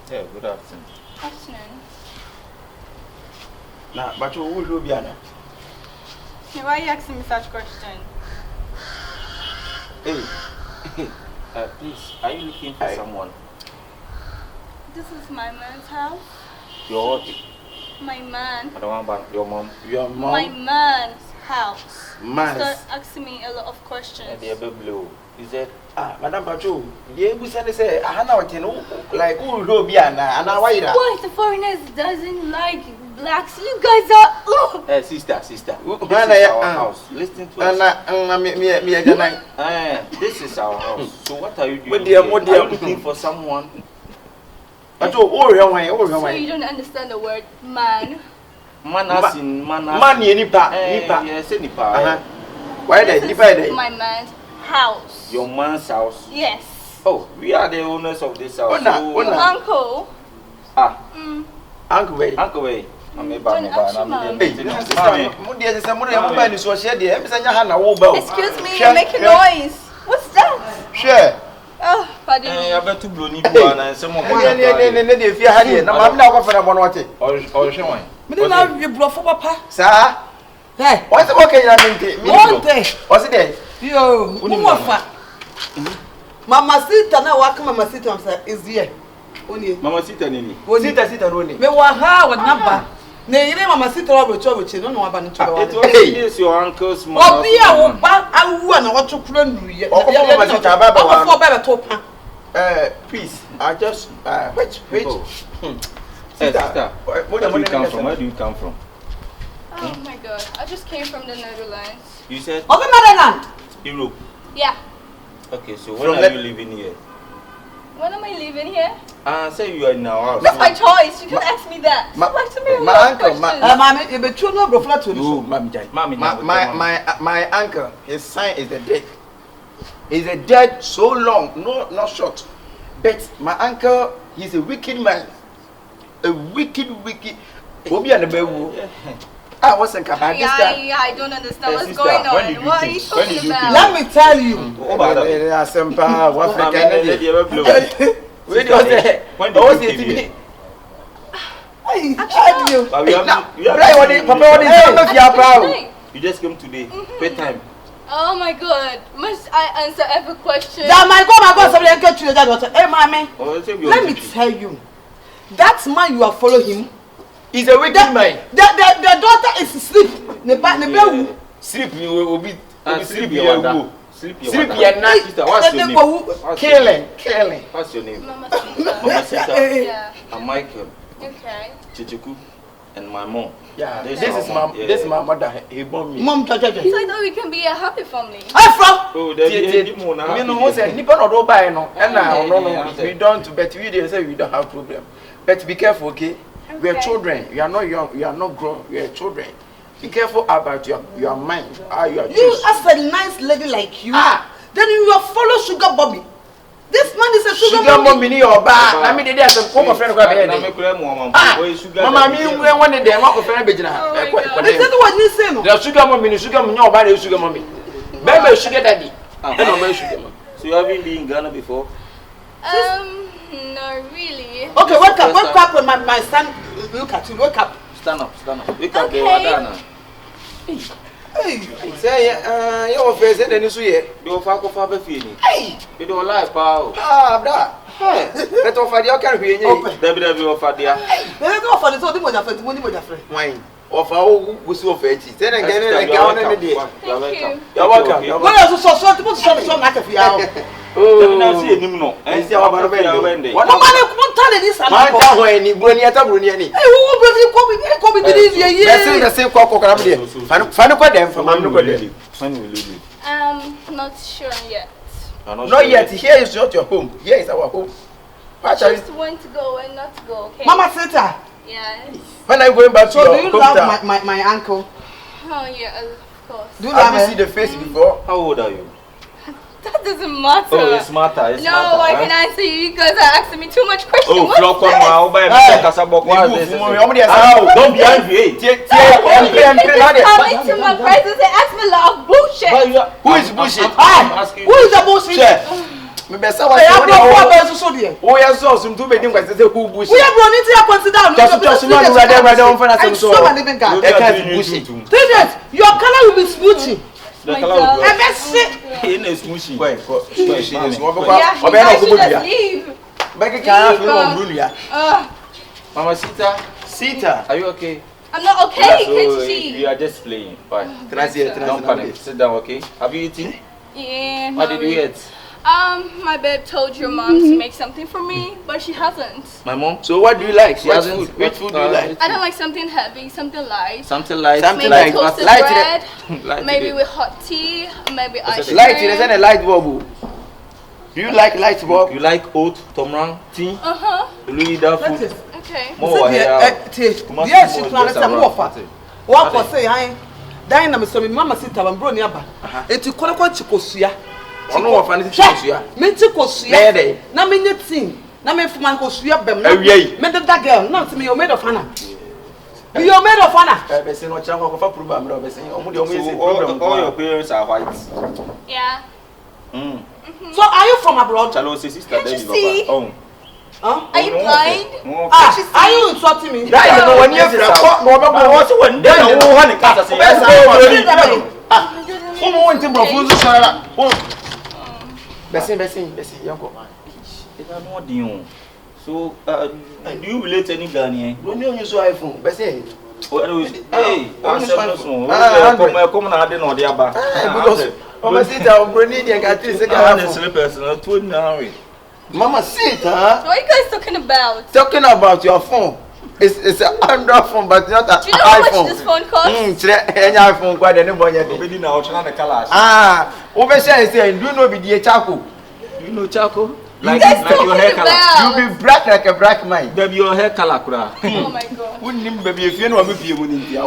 Yeah, good afternoon. Afternoon. Nah, but you will be Anna. Why are you asking me such question? Hey, please, are you looking for someone? This is my man's house. Your what? My man. I don't want about your mom. Your mom? My man's house. Man's? Start asking me a lot of questions. And the blue. Is that? Madam Pacho, the Ebusan say, I know like who will be Anna, and now why that? Why the foreigners doesn't like blacks? You guys are. Sister. This is our house. Listen to us. This is our house. So what are you doing? Are you looking for someone? So you don't understand the word man? Man as in man as man nipa. Yes, nipa. Why that nipa? My man's house. Your man's house? Yes. Oh, we are the owners of this house. Your uncle? Uncle Way. Uncle Way. Excuse me, you're making noise. What's that? Sure. Oh, pardon me. I bet to blow and some more. If you had it, I'm not going to want it. Or showing. You blow for papa. Sir? Hey, what's the okay? What's it there? Yo, Mamacita na waka Mamacita is here. Mamacita nini? Sita Roni. Me wa ha wa naba. Ne ire Mamacita wa bocho no aba no choba. It was your uncle's mom. Obi a wo ba awu na wo chukura nuye. Mamacita baba wa. For baba topa. Please, I just wait. Sister, where do you come from? Oh my God, I just came from the Netherlands. You said? Of the Netherlands. Europe. Yeah. Okay, so when are you living here? When am I living here? Say you are in our house. That's my choice. You can ask me that. My uncle, Mommy, you be true no bro flat to you. My uncle, his sign is the dead. He's a dead so long, not short. But my uncle, he's a wicked man. A wicked. Obi and the I wasn't about this time. I don't understand what's going on. What are you talking about? Let me tell you. You just came today. Bedtime. Oh my God! Must I answer every question? That my God, somebody get you that daughter. Hey, mommy. Let me tell you. That man you are following him. He's a wicked man. The daughter is asleep. Sleep, you will be sleep. Sleep your night. What's your name? Killing. What's your name? Mamacita. Yeah. I'm Michael. Okay. Kyekyeku and my mom. Yeah. This is my mother. He born me. Mom, So I thought we can be a happy family. Oh, you know, say Nippon or don't buy no. And no, we don't. But we didn't say we don't have problem. But be careful, okay? We are children. You are not young. You are not grown. We are children. Be careful about your mind. How you are. You as a nice lady like you. Then you will follow Sugar Bobby. This man is a Sugar Mommy. Your bar. I mean, there's a former friend of Mama, me when they want to friend. Is that what you say? The Sugar Mommy, Sugar Mommy, Sugar Mommy. Baby, Sugar Daddy. So you haven't been in Ghana before? No, really. Okay, wake up when my son look at you. Wake up. Stand up. Wake up, Hey, say, your face and then you see it. You are for feeling. Hey, you don't like power. That. Let off for the carry. Debbie offer dear. Let's go for the so the friend. Wine. Of our who so fetchy. Then again, you're welcome. You're welcome. Why are you so to put some like a few? Oh, see him no. And see our Wendy. What man tell this and my when you bring it up, Bruniani. Hey, who will be the same cock. Fan of them from When will you leave? Not sure yet. Not yet. Here is not your home. Here is our home. Just want to go and not to go, okay? Mamacita. Yes. When I'm going back to do you love my uncle? Oh yeah, of course. Do you have you seen the face before? How old are you? That doesn't matter. Oh, it's matter. No, I can answer you because are asking me too much questions. Oh, flock on my own. Don't be angry. Come into my presence and ask me a lot of bullshit. Who is bullshit? Who is the bullshit? Me besa wa. I have no so there. Oh yes, so some 2 bedroom kwese say who bush. We have run into your consider. Just man who rather don't find us so. So living God. E can't bush. Your color will be smoothie. The color of In a smooshy. Wait, yeah, she just leave. Becky can't feel Brunia. Mamacita, Sita, are you okay? I'm not okay, Yeah, so can't you see? you are just playing. Fine. Don't Transi. panic. Sit down, okay? Have you eaten? Yeah, What not did you really. eat? My babe told your mom to make something for me, but she hasn't. My mom? So what do you like? She hasn't. Which food do you like? I don't like something heavy, something light. Something light. Something Maybe like toasted light bread, Light maybe today. with hot tea, maybe ice cream. Light, there's a light bulb. Do you like light bulb? You like oat, tomrang, tea? Louis da food. Okay. More Yes, she planted some more fat. What for say, I dying na so Mamacita and bro niaba. Eti kolekwa chikosuya. Ono wa fani chikosuya. Me chikosuya. Na me nyetin. Na me fuma kosuya bem na. Me that girl, not me you made of honor. You made of honor. Be say no chango ko fa program ro be say omo de omo So say program. all your parents are white. Yeah. So are you from abroad? Chalo say sister Can't then you you see? Oh. Huh? Are you blind? Are you insulting me? That you know when you feel no be go so when dey no ho ne kasa say omo won tin brofo so shara. Besin yanko. It are not you. So do you relate any Ghanaian? No you use iPhone. Besin. Hey, come na ade no de aba. Because Mamacita Bruni dey get say honestly personal 29. Mamacita. What are you guys talking about? Talking about your phone. It's an Android phone, but not an iPhone. Do you know how much this phone costs? Any iPhone quite anybody. Obedi na ochana na kalash. Over say, do you know be the charcoal? Do you know charcoal? Like your hair color. You be black like a black man. Baby, your hair color kura. Oh my god. Wouldn't baby if you know me people in India.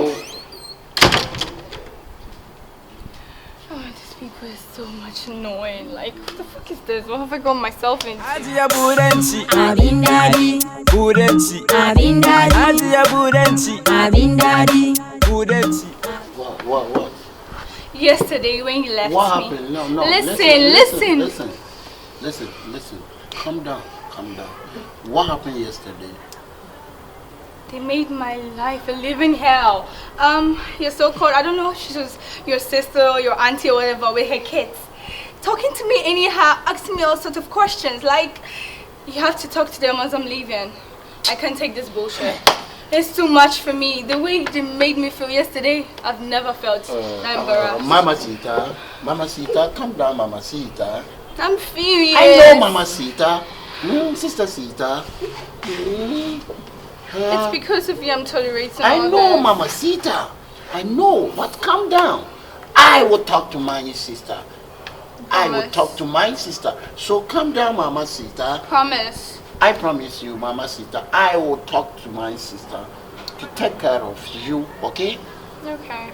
People is so much annoying. Like, what the fuck is this? What have I got myself into? Adia burenci, abindadi, burenci, abindadi, adia burenci, abindadi, burenci. What? Yesterday when you left What me. happened? No. Listen. Calm down. What happened yesterday? They made my life a living hell. Your so-called, I don't know if she was your sister or your auntie or whatever with her kids. Talking to me anyhow, asking me all sorts of questions. Like, you have to talk to them as I'm leaving. I can't take this bullshit. It's too much for me. The way they made me feel yesterday, I've never felt embarrassed. Mamacita, calm down, Mamacita. I'm furious. I know, Mamacita. Sister Sita. It's because of you I'm tolerating I all know, this. Mamacita. I know, but calm down. I will talk to my sister. I will talk to my sister. So calm down, Mamacita. Promise. I promise you, Mamacita, I will talk to my sister to take care of you, okay? Okay.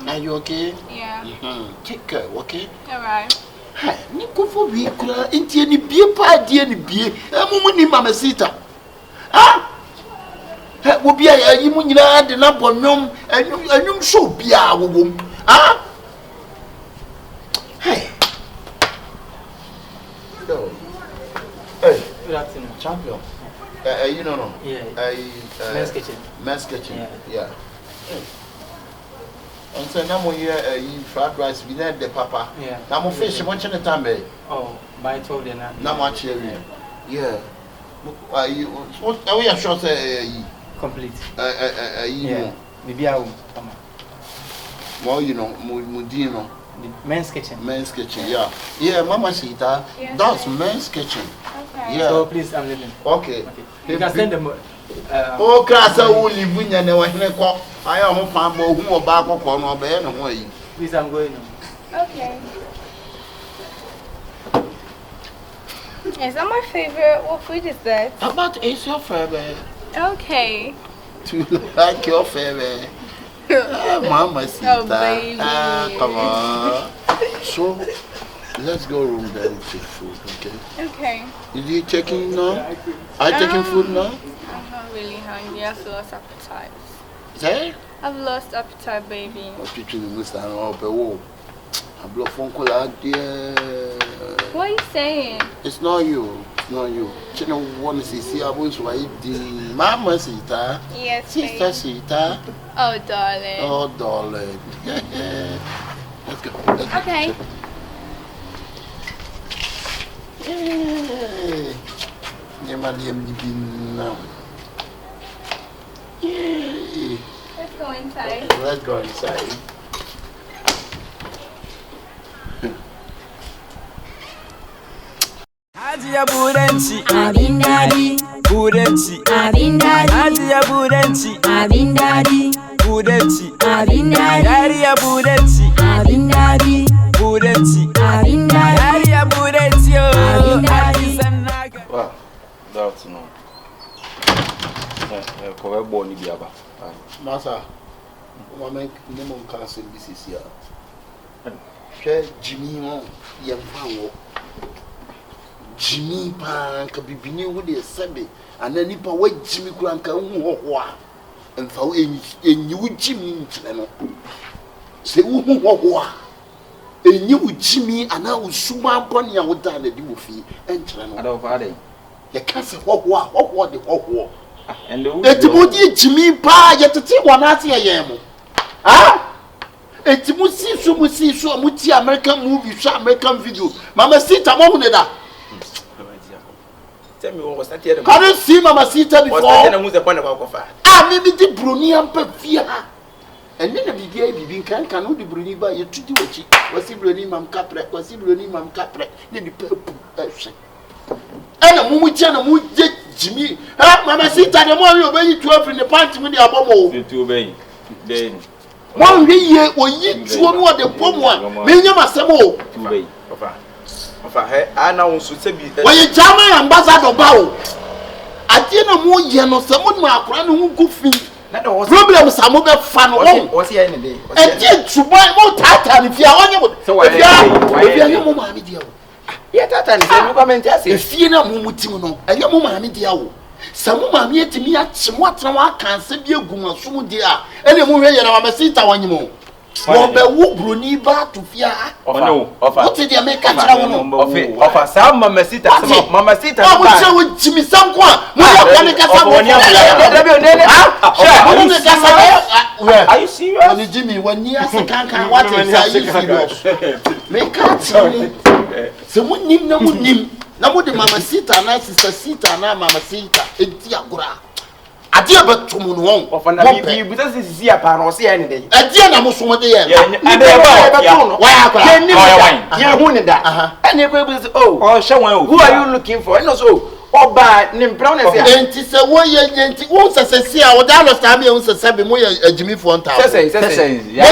Are you okay? Yeah. Take care, okay? Alright. Hey, Nico for week, into any beer party, any beer. I'm Mamacita. Ah? Will be a you the number of and you so be a woman. Ah? Hey. No. Hey. Good afternoon. Champion. You know. Yeah. Men's kitchen. Men's kitchen. Yeah. Yeah. And so now we you fried rice, we need the papa. Yeah. Now we fish, what's the time, babe? Oh, by 12 then. Now much area. Yeah. What are we a short Complete. Yeah. Maybe I will. Well, you know, Mudino. Men's kitchen. Men's kitchen, yeah. Yeah, Mamacita, that's men's kitchen. Okay. Yeah. So please, I'm leaving. Okay. You can send them. Oh, class, I will live in your I am a farm who will back up on my bed and way. Please, I'm going. Okay. Is that my favorite? What food is that? About is your favorite? Okay. To like your favorite. Mamacita. Oh, baby. Come on. So, let's go room then and take food, okay? Okay. Is he taking now? Are you taking food now? I'm not really hungry. I've lost appetite. Hey? I've lost appetite, baby. What you must stand up a wall. I blow phone call out there. What are you saying? It's not you. It's not you. You know, want to see I was why the Mamacita. Yes, Sister babe. Sita. Oh, darling. Oh, darling. Let's go. Let's go. Okay. Yay. Yay. Let's go inside. Let's go inside. Adia Burenci, Abindadi, Burenci, Abindadi, Adia Burenci, Abindadi, Burenci, Abindadi, Daria Burenci, Abindadi, Burenci, Abindadi, Daria Burenci, Wow, that's no. Kowe born bi aba. Masa, woman name on council this year. Share Jimmy on Yampo. Jimmy Pan can be beneath with the Sabi, and then Nipa wait Jimmy Cranka and for a new Jimmy. Say, a new Jimmy, and I will soon upon your down the do fee and I don't father. the castle what the war. And the Eti Jimmy Pa yet to take one at yam. Ah? Eti musi so muti American movie, American video. Mamacita Momuneda. Tell me what was that here? Can you see Mamacita before? What's the point about Kofa? Ah, maybe the Bruni and Pefia. And then the big can the Bruni by your treaty which was he Bruni Mam Capre, was he Bruni Mam Capre, then the purple. And a Mumuchan and Jimmy. Ah, Mamacita, the more you obey 12 in the pants with the abomo. to obey. Then 1 year or ye 2 more the bomb one. Million Masamo. to obey. I now should say, When you German ambassador bow. I didn't know you someone my friend who could feel. Problems are more fun. What's here any day? And yet to buy more Tata if you are on your. So why why your mamma dear? yeah, Tata, no comment. If you know Mumutino, and your mamma dear. Some mamma yet to me at somewhat I can't say you go so dear. And the movie and Mamacita one more. One by who Bruni bar to fear. Oh no, What did you make a Offer some Mamacita, Mamacita. I will show with Jimmy Samqua. Are you serious? Jimmy, when you ask a can't what is serious? Make out so when him no him. Now the Mamacita, and sister Sita, and Mamacita, a diagra. A dear but to moon Of an idea, because this is a pan or see any day. a dear Namusuma there. Why? You're wounded that. And you will oh, show who are you looking for? And also, or by Nimprones. And it's a way and it won't say, I would understand me on a Jimmy Fonta.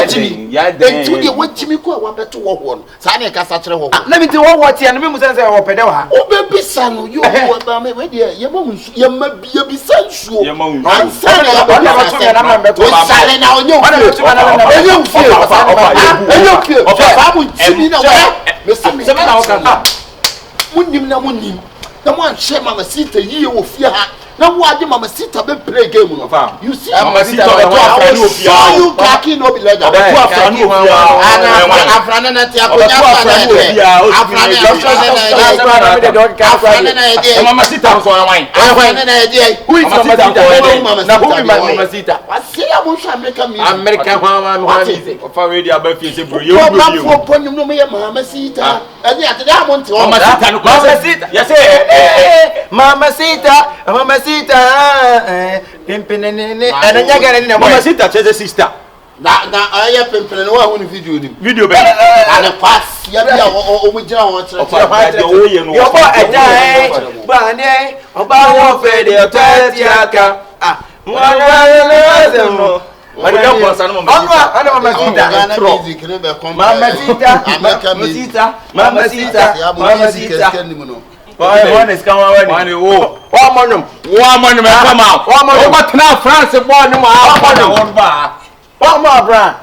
Jimmy, what Jimmy what to walk on. Sani Cassatra. Let me do what you and me say or Pedella. Oh, baby, son, you are me with your mom, you may be a sensual. I'm sorry, silent now. You the one share Mamacita, you will fear her. Now, why did Mamacita be play game? You see, Mamacita, I saw you cracking up like pimpin and Mamacita says a sister. Now I have pimpin and one video Video and a pass. One is coming on. One come out. What now, France? One more brand.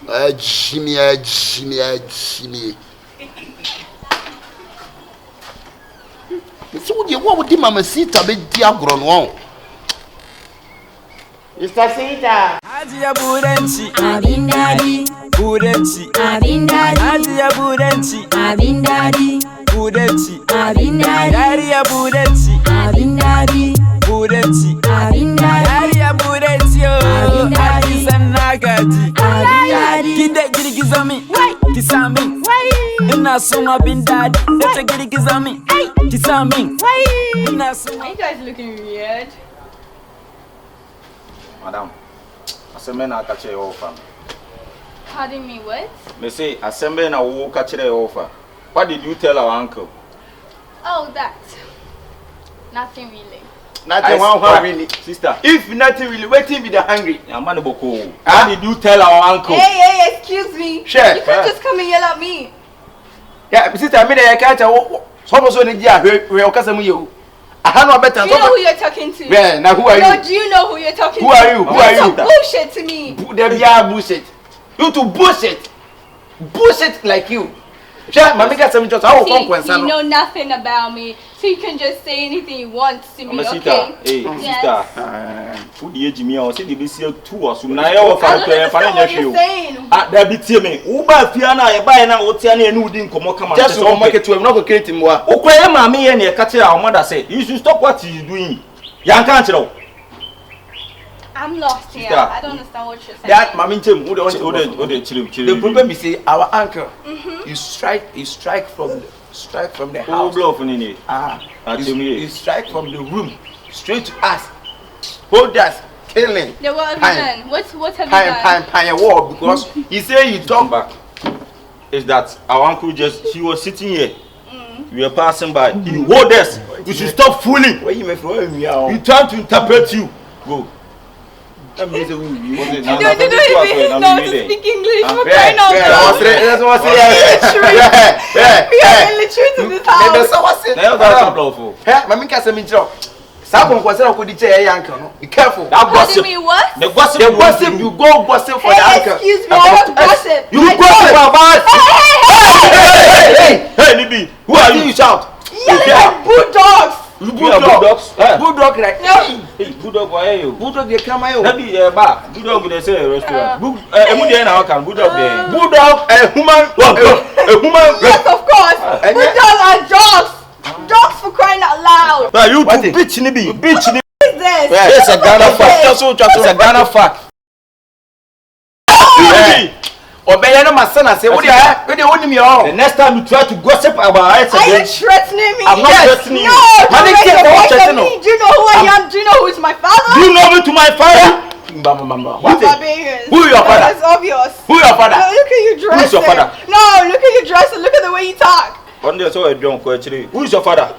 Jimmy. So what would the Mamacita be diagron on? Mr. Sita. Adia Burenchi, Abindadi, Burenchi, Abindadi, Adia Burenchi, Abindadi, Burenchi, Abindadi, Daria Burenchi, Abindadi, Burenchi, Abindadi, Daria Burenchi, Adi Sanagaji, Abindadi, Kinde Girigizami, Kisami, Inasuma Bindadi, let's get Girigizami, Kisami, Inasuma. Are you guys looking weird? Madam, assemble na catch your offer. Pardon me, what? Me say assemble na wo catch your offer. What did you tell our uncle? Oh, that. Nothing really. Nothing one really. Sister. If nothing really, waiting be the hungry. Yamani boko. What did you tell our uncle? Hey, excuse me. Sure. You can't just come and yell at me. Yeah, sister, I mean, I can't tell. Someone in the we are customer you. I have no better. Do you know who you're talking to? Yeah, now who are No, you? do you know who you're talking Who to? are you? Who are you? Bullshit to me. There be a bullshit. You to bullshit. Bullshit like you. Sure, my make some just how come You know nothing about me, so you can just say anything you want to me, okay? Hey, Yes. sister. Who the age me? I say the BC 2 or so. Now you offer I don't to understand what you're saying. Ah, there be tell me. Uba fiana e buy na otiane e nu din komo come just to market to not to create him more. Ukwe ma me here na catch our mother say, you should stop what you doing. Yan kan chiro. I'm lost here. Sister. I don't understand what you're saying. That mami chem who the chill. the problem is say our uncle you strike from the Oh, house. bluff ni. You strike from the room straight to us. Hold us killing. Yeah, what have you done? What have you done? Pine wall because he say you Come talk back. Is that our uncle he was sitting here. We were passing by. He hold us. You should stop fooling. where you may from me. We trying to interpret you. Go. That means You don't even know to speak English. We're crying out loud. That's what I We are illiterate in this house. Now that's bluff. Mami can say me job. Sakon kwase na kodi che ya uncle no. Be careful. That Pardon gossip. me, what? The gossip. The gossip you go gossip for the Hey, uncle. excuse me, I don't gossip. You gossip about. Hey, Nibi. Who are you? You shout. Yelling like bulldogs. You bulldogs. Bulldog like No. Bulldog why you? bulldog dey come here. Maybe bar. Bulldog dey say restaurant. Emu dey na kan bulldog dey. Bulldog a human. Yes, of course. Bulldogs are dogs. Dogs for crying out loud. But you What to is- bitch Nibi. Bitch Nibi. What is this? It's a Ghana fact. It's a Ghana fact. Obey no my son say what they want me The all. next time you try to gossip about us Are you again, thraightening me? I'm not threatening you. No, don't Money raise came your for voice what at you me. Do you know who I am? Do you know who is my father? you know me to my father. Mama. You're What? barbarians. Who your father? It's obvious. Who your father? No, look at your dress. Who's your father? No, look at your dress and look at the way you talk. One day I saw a drunk actually. Who is your father?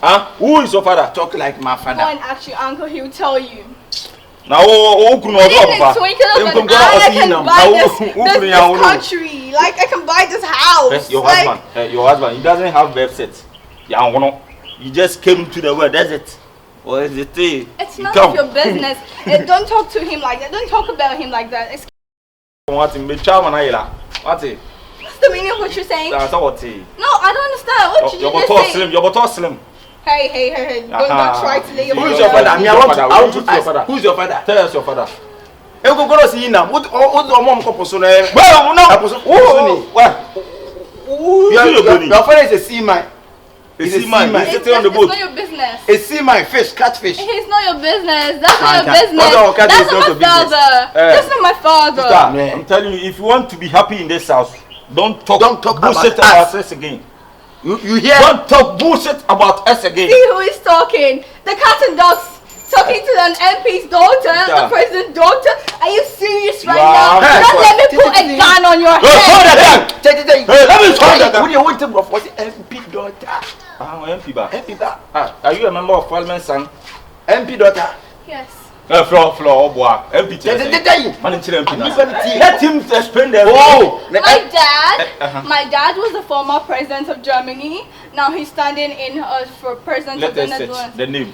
Huh? Who is your father? Talk like my Go father. and ask your uncle, he will tell you. Now, who can In the twinkle of an eye, I can buy this Now, country. Like, I can buy this house. Yes, your Like, husband. Your husband. He doesn't have birth set. Yeah, he just came to the world. That's it. Or is it? it's none of your business. Don't talk to him like that. Don't talk about him like that. What in the child and I What's it? What's the meaning of what you're saying? That's what it. No, I don't understand. What did you Your just bottle say? slim. Your bottle slim. Hey. Don't try to lay your Who is voice your down. father? I mean, I want to Who's your ask. father? Who's your father? Tell us your father. E go go see now. What the mom couple so na. Well, no. Your father is a seaman. He's a seaman. He's sitting on the It's boat. not your business. A seaman, fish, catfish. It's not your business. That's not your Okay. business. Oh, okay, That's it's not not your my business. father. That's not my father. Sister, Yeah. I'm telling you, if you want to be happy in this house, don't talk bullshit about about us again. You hear? Don't talk bullshit about us again. See who is talking? The cat and dogs talking to an MP's daughter, Yeah. the president's daughter. Are you serious right Wow. now? Hey, Don't let me what? put a gun on your Hey, hold head. that gun. Hey, let me hold that gun. Who do you want to go for? The MP daughter. MP ba. MP daughter. Are you a member of parliament, son? MP daughter. Yes. Floor, boy. MP. Let him explain the My dad was the former president of Germany. Now he's standing in for president Let of us the search Netherlands. the name.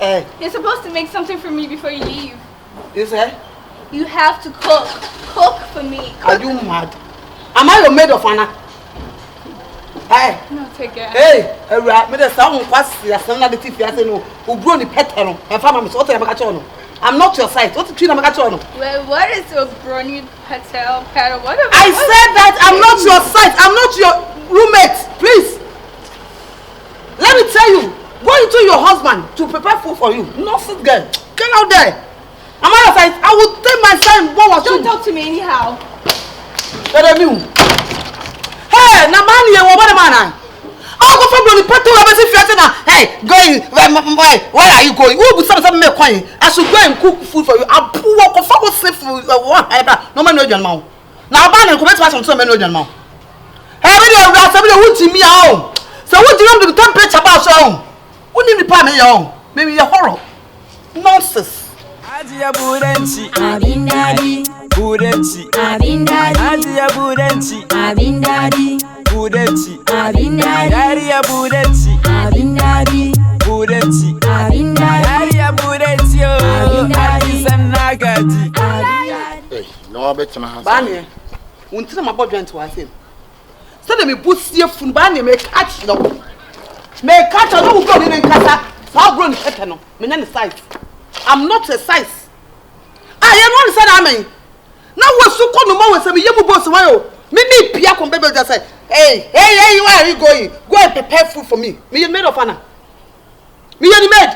You're supposed to make something for me before you leave. You say? You have to cook. Cook for me. Are you mad? Am I your maid of honor? Hey. No, take it. Hey, me the sound pass ya sana the TV ase no. Obro ni petero. E fa me so to ya no. I'm not your side. What you na no? Well, what is a brony patel? What I said that I'm not your side. I'm not your roommate. Please. Let me tell you. Go into your husband to prepare food for you. Nonsense girl. Get out there. Am I your side? I will take my son. Don't talk to me anyhow. Hey, na man here, what man? I'll go for the petrol. Hey, going. Where are you going? Who will some make coin? I should go and cook food for you. I'll walk off for safe for no man, no young man. Now, ban and commence on some man, no young man. Hey, somebody who to me home. So, what do you want to temperature about your own? Who need to pay me your own? Maybe your horror. Nonsense. Adia Burenchi, Abindadi, Burenchi, Abindadi, Adia Burenchi, Abindadi, Burenchi, Abindadi, Adia Burenchi, Abindadi, Burenchi, Abindadi, Adia Burenchi, Adia Nagati. Hey, no better na Bani, until my boy went to him. So me boost your phone, Bani, may catch no. May catch a no go in Casa. How grown eternal, men size. I'm not a size. I am one said amen. Now was so called no more with you boss away. Me Pia come baby just say, hey, where are you going? Go and prepare food for me. Me you maid of honor. Me you maid.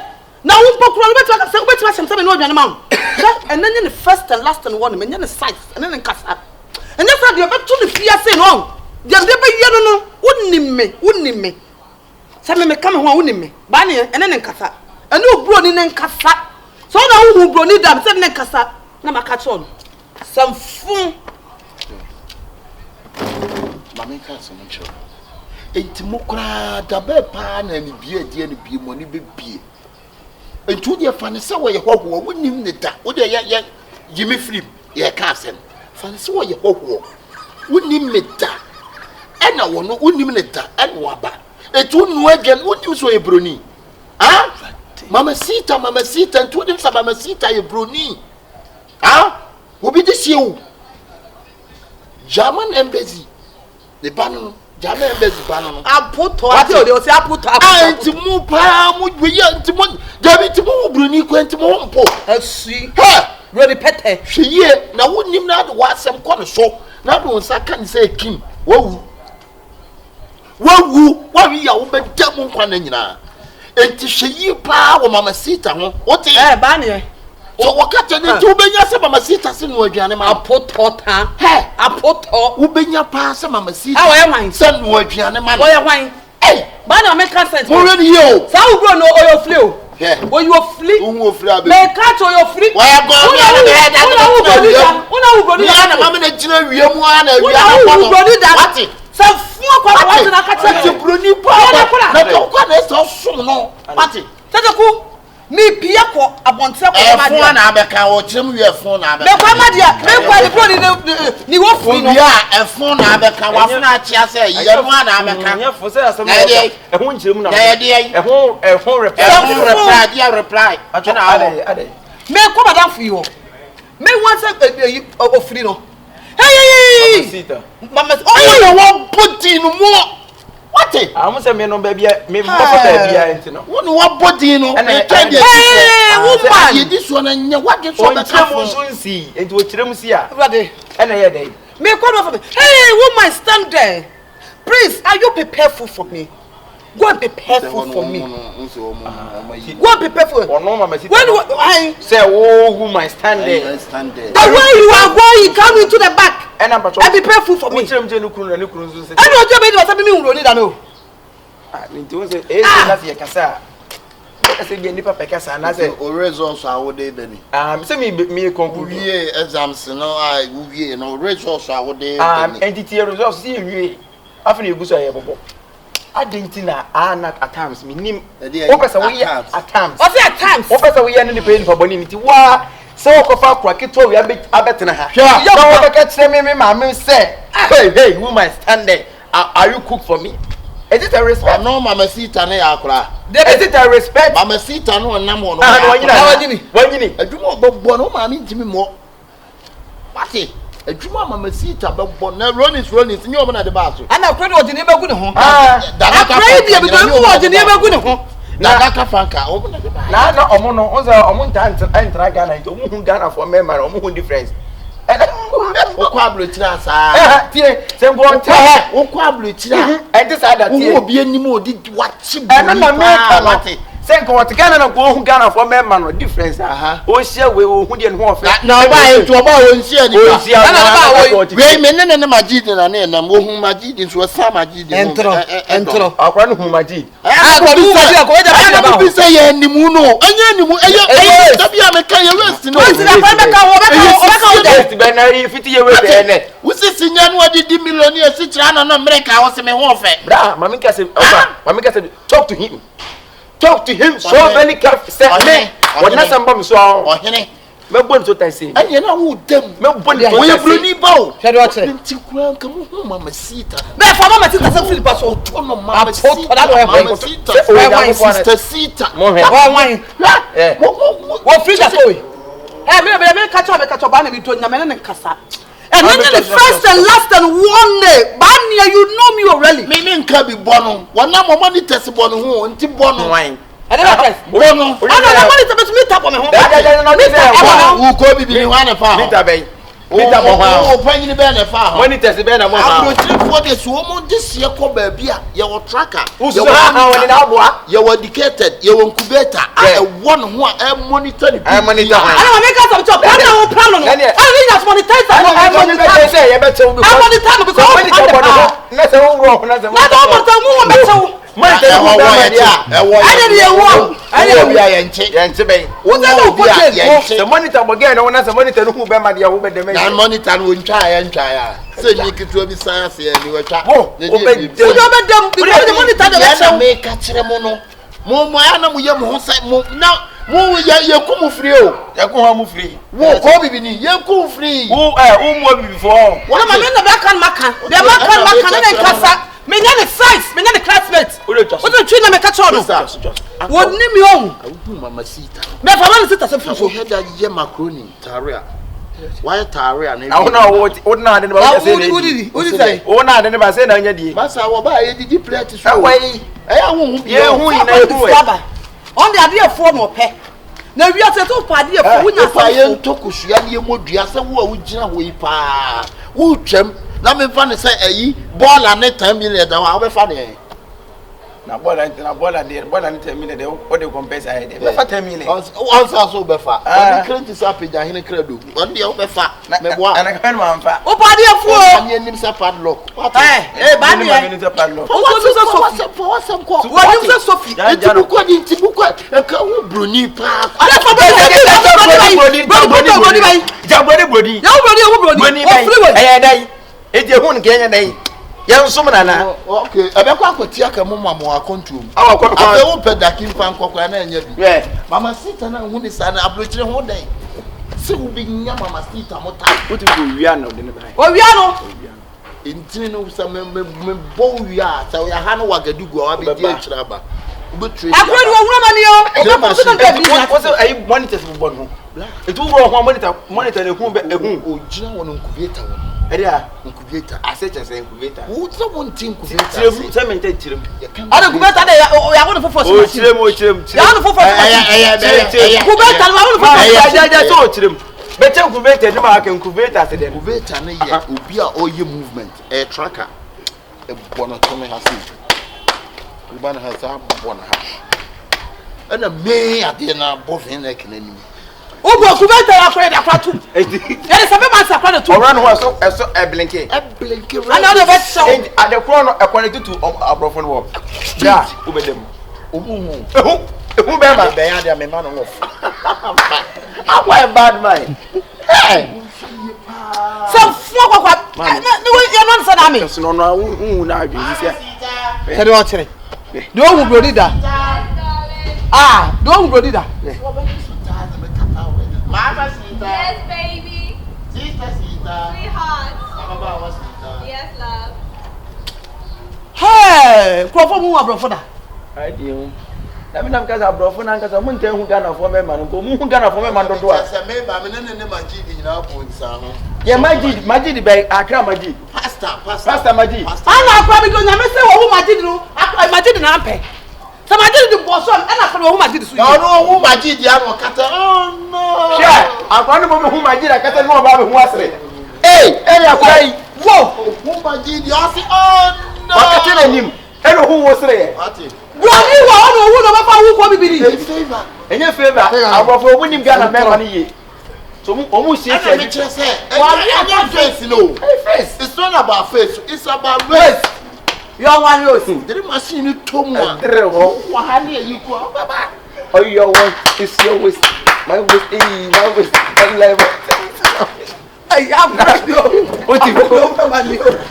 Now we spoke wait something no your mom. And then the first and last and one, and then the size, and then the casa. And that's how you back to the Pia say no. Just never you wouldn't me. Some me come home wouldn't me. Bani and then casa. And no bro in casa. So now who bro need them say nekasa na maka on some fun mama ka so no chiro enti mokra da be pa na ni bie die ni bie mo ni be bie entu de fa ne se wo ye hoho wonim ne da wo de ye yimi film ye ka asem fa ne se wo ye hoho wonim ne da ena wo no wonim ne da ena wo ba etu nu adwan wonim so ye broni ah Mamacita, and told him some Mamacita, a bruni. Ah, who be this you? German embassy. The banner, German embassy banner. I put I put up to move palm, we young to move. David to move bruni, went to Mompo. Let's see her. Ready, pet. She ye, now wouldn't him not watch some corner show. Not once I can say, Kim, whoa, we are over double one. Enti sheyi pa wo Mamacita ho ote ba ne so wakati ne ti ubenya se Mamacita se no aduane ma apotota apoto ubenya pa se Mamacita wo ye hwan se no aduane ma wo ye hwan ba na make sense mo ready yo sa wo bro no oyo flee o wo you flee wo flee abi me catch oyo flee wo ya go una wo na mama na gina wiem ana what so what na catch you broni pa na to kwa na so sum no party teteku mi pie ko abonte ko ma dia fun na abeka wo kyerem wi fun na abeka me kwa ma dia me kwa ni wo fun no ya fun na abeka wa fun a chia se ye no na abeka nya fo se asem e ho nkyerem na e ho reply atena ade me kwa madam fu yo me want say ofri no hey mama oh no body no mo what am say me no baby me mo baby enti no wo body no e try dey woman ye this one nya what dey so that am so nsi enti wo kirem si a brother na ye dey me kwa for me hey woman stand there please are you prepared for me go and prepare food for me. Go and prepare food. When I say, oh, who might stand there? The way you are going, come into the back. And prepare food for me. I don't know what me don't know. I say be nipa pekasa na say o results are what they then. Say me conclude. We exams no I we no results are what they entity results see we. After you go so bobo. Adentina at times minim opesa we at times o say at times opesa we any pain for boni nti wa say okofa kraketo we abetena ha na wo beka kire me ma me say hey woman stand there are you cook for me Is it a respect? No, Mamacita na yakura. Is it a respect? Mamacita no namo no. Wanyini. Adwuma bobbo no ma mi ntimi mo. Mate. Adwuma Mamacita bobbo na Rollins nyo mo na de ba so. Ana kwede odini be gu ne ho. Dada ka Kwede bi do mu odini be gu ne ho. Dada ka fanka o mo na de ba. Na omo no onza omo ntra Ghana nto omo hu Ghana for member omo hu difference. O kwa blotira sa. Tie sembo nta. O kwa blotira. Enti sa da tie. O obi anim odi wachi bu. Na me mate. Senko what Ghana na go hu Ghana for member no difference o share we o hu de no fe. Na ba e to ba o nsia ni ba. Na ba we me ne Majid na na na mo hu Majid nso sa Majid. Entro. Akwa no hu Majid. Akwa du Majid ko da ba. Bi say ye nimu no. Anya nimu eye da bia me kan ye west no. West na kwa me ka wo o West be na fiti ye we be ne. Wusi sinya no di millionaire si tira na America wo se me ho fe. Bra, mami ka say talk to him. Talk to him so very careful. Say me. What na samba me so. Ohene. Me bon so tan say. Anya na wo dem. Me bon so. We bruni ba o. Hwede wa che. Nti kura nka mo hu Mamacita. Be fa Mamacita se Philip so. No Mamacita. Mamacita. Sister Sita. Mo he. Wa wan. Wo free that way. Me catch up ba na mi to nyame ne nkasa. And then the first and last and one day, Bania, you know me already. Me nka bi bono. Wana mo monitors bono hu nti bono. Wine. I never press. Bono. Ana monitor be to meet up on me ho. Wo ko bi ni wana fa. Meter bay. Meter mo ha. O panyi be na fa. Monitors be na mo ha. Abro for the so mo dis ye ko ba bia ye wo tracker. Uso ha woni na aboa. Ye wo dedicated, ye wo incubator. One ho a monitor ni. Monitor. Ana make us up chop. Ana wo plan no. Ana ni just monitor. Monitor say ye better we. I monitor because monitor bono. Na se wo wrong na se mo. Na do monitor mu wo better. Monitor wo ba dia. Ana ni ye wo. Ana bi a yenche be. Wo na wo ko che. The monitor bo ge na wona se monitor no hu be ma dia wo be de me. Na monitor no ntwa ya. Se ni kitu bi science ye ni watwa. Wo be dem because the monitor dey let na me ka kire mo no. Mo ya na mo ye mo ho sai mo na mo ye ku mo free o. Ye ku ha mo free. Wo ko bibi ni ye ku free. Wo mo bibi for. Wala ma me na be kan makan. Be makan na nkasa. Me nya the size, me nya the classmates. What the tree na me catch on. What ni me on? Mamacita. Me fa Mamacita se fufu. Head that ye macaroni taria. Why taria na? I wanna what na de ba say. What did say? O na de ba say na nya di. Masa wo ba ye di plate so. Why? Ye hu ina hu. On the idea for no pe. Na wi ase to pade e fo nya fa ye ntokusua ne modua se wo a wo gina wo yi pa. Wo twam na me fa ne say ayi ball na 10 million da wa be fa ne. Na ball ne 10 million de o de compensate ahe de. Be fa 10 million. On sa so be fa. On credit sa page hene credo. On de o be fa. Me boa. Na ka ma fa. O pade e fo. Ani nim sa padlock. Ba ni ma ni sa padlock. O so so for what some ko. Wa nim se Sophie. Nti bu ko e ka wo bruni pa. Ala fa ba Jabodi. Ya broni. O free way. Eh dai. E je hu nke nya dai. Ya nsum na na. Okay, ebe kwa akoti aka mo mamo akontum. Awa kwa. Abe wo pedaki mfa nkokwa na enya bi. Mamacita na hu ni sana abrochire ho dai. Se wo bi nya Mamacita mota. What go wia na de ne bai. O wia no. Intini no sa me bo wia sa ya ha no wagadugu wa be di akira ba. Ubetri. Akure wo hura mani o. O be so na be. What's ayi monitors bo no. It will go monitor ne hu be ehu. O gina won incubator won. Area incubator. Asset say incubator. Wo so won tin incubator. Say maintain chirem. Ana incubator dey ya won fofo so. O chirem. Ya won fofo. Incubator wa won fofo. Ja so chirem. Beche incubator ni ma ka incubator se dem. Incubator na ye obi a oye movement a tracker. E bono to me hasi. Ubana hasa bono ha. Ana me ade na bofin na kenani. Obo incubator akore da kwatu. Ele sabe ma sa kwatu. Oran ho so blinke. Blinke. Ana no be show. Ade kro no ekwani tutu abrofo no wo. Ja, ubedem. Omu. Ehu be ma. Be ya de me ma no wo. I'm a bad man. Hey. Some fuck what? No, you don't say that me. So no, who na adwi sia. Tell you what, Chere. Don't who brody da. Don't who brody da. Yes, baby. Sister. Sweetheart. Yes, love. Hey, Crawford mu abrofo da. I do. Na me na mkaza abrofo na nkasa mu ntan hu Ghana for me man ko mu hu Ghana for me man do a. Say me ba me ne Majid nyina po nsa ho. Yeah, Majid be Accra Majid. Pastor Majid. Ana akwa bi do nyame se wo hu Majid no. Majid na ampe. So Majid di boso and akwa wo hu Majid so. No hu Majid ya no kata. Oh no. Sure. Akwa no mo hu Majid akata no ba be hu asere. Hey, akwa yi. Whoa, hu Majid ya si oh no. Akata na nim. Eno hu wo sere. Ati. Broni wa ono hu no ba fa hu ko bibiri. Favor. Enye favor. Abofo obu nim Ghana member ni ye. So omu see I make sure say. One face no. Face. It's not about face. It's about waist. Your one yo sin. The machine you tomu a. Wa ha ne yi ko baba. Oh, your one is your waist. My waist, my waist. Hey, I'm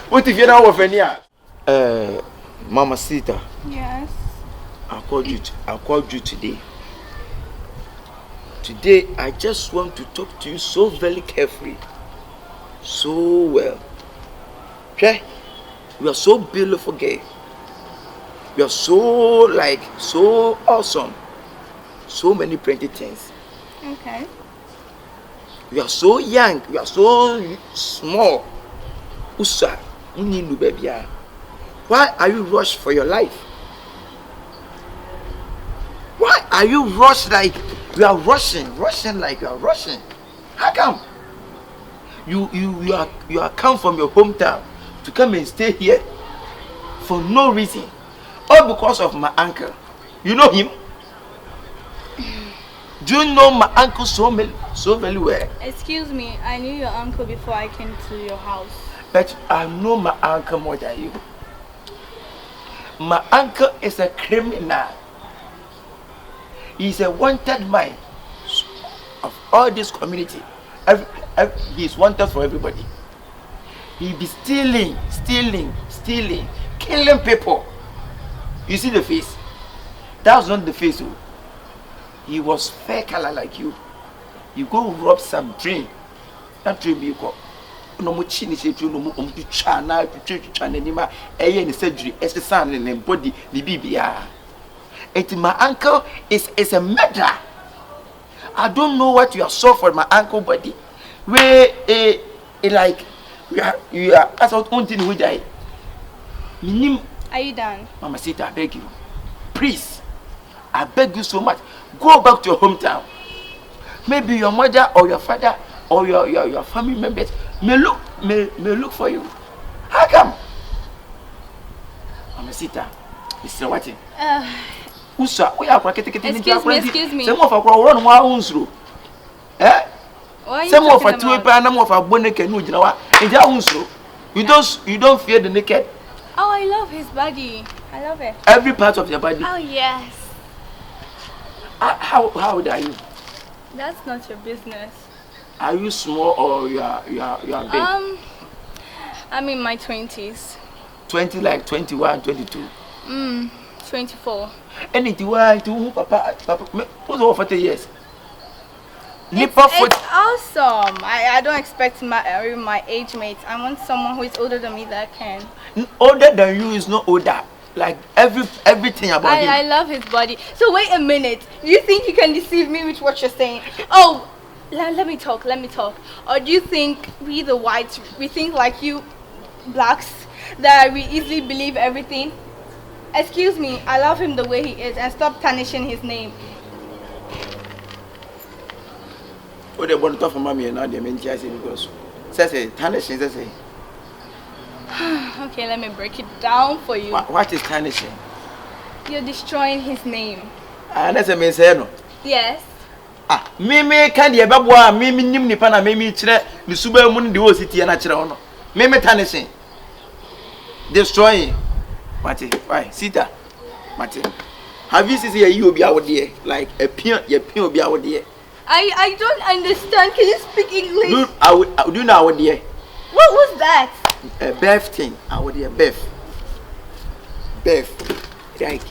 What if you now of any? Mamacita. Yes. I called you today. Today, I just want to talk to you so very carefully, so well. Okay? You are so beautiful, girl. You are so awesome. So many pretty things. Okay. You are so young. You are so small. Usa, baby. Why are you rushed for your life? Why are you rushed like you are rushing like you are rushing? How come? You are come from your hometown to come and stay here for no reason, all because of my uncle. You know him? Do you know my uncle so very well? Excuse me, I knew your uncle before I came to your house. But I know my uncle more than you. My uncle is a criminal. He's a wanted man of all this community. He's wanted for everybody. He be stealing, killing people. You see the face? That's not the face. He was fair color like you. You go rob some drink. That drink you go. No more chin is no more to chana to anima. A surgery, as the son and body, the BBR. And my uncle is a murderer. I don't know what you are so for my uncle body. Where like you are as out on thing with die. Are you done? Mamacita, I beg you. Please, I beg you so much. Go back to your hometown. Maybe your mother or your father or your family members may look for you. How come? Mamacita, Mr. Watson. Usa, we are Excuse me. Some of our run one through. Eh? Some of our two and of our bonnet and you don't fear the naked. Oh, I love his body. I love it. Every part of your body. Oh yes. How old are you? That's not your business. Are you small or you are big? I'm in my 20s. 20 like 21, 22. 24. Anything why to papa who's over 40 years? It's awesome. I don't expect my age mates. I want someone who is older than me that can. Older than you is not older. Like everything about him. I love his body. So wait a minute. Do you think you can deceive me with what you're saying? Oh, let me talk. Or do you think we the whites, we think like you blacks, that we easily believe everything? Excuse me, I love him the way he is and stop tarnishing his name. What they want to talk for mommy and now they mean just because say tarnishing say. Okay, let me break it down for you. What is tarnishing? You're destroying his name. That's a me say no. Yes. Me can the babwa me nim nipa na me kire ni suba mu ndi wo city na kire hono. Me tarnishing. Destroying. Mate, why? Sita. Mate. Have you seen you obi out there like a pion obi out there? I don't understand. Can you speak English? Look, I would do now out there. What was that? A birth thing. I would hear birth. Like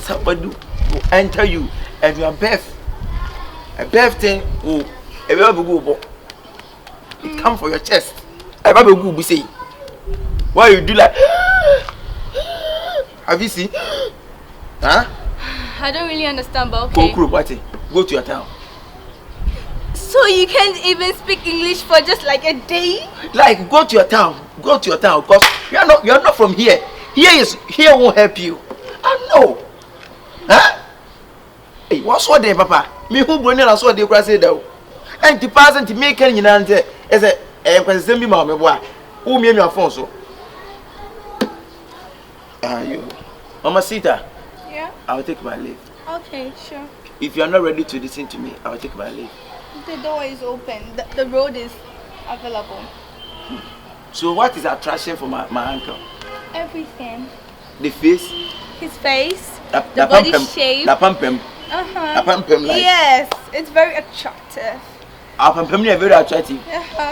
somebody will enter you and your birth. A birth thing will it come for your chest. I baby go be say. Why you do like Have you seen? Huh? I don't really understand, but okay. Go to your town. So you can't even speak English for just like a day? Like, go to your town. Go to your town, because you're not from here. Here won't help you. I know. Huh? Hey, what's what there, Papa? Me who bring in, I saw the grass though. And the person to make any answer is a question me, my boy. Who made your phone so? You. Mamacita. Yeah? I will take my leave. Okay, sure. If you are not ready to listen to me, I will take my leave. The door is open. The road is available. So what is attraction for my uncle? Everything. The face? His face, The body shape. The pum-pum. Uh-huh. The pum-pum like. Yes, it's very attractive. Our pum-pum is very attractive.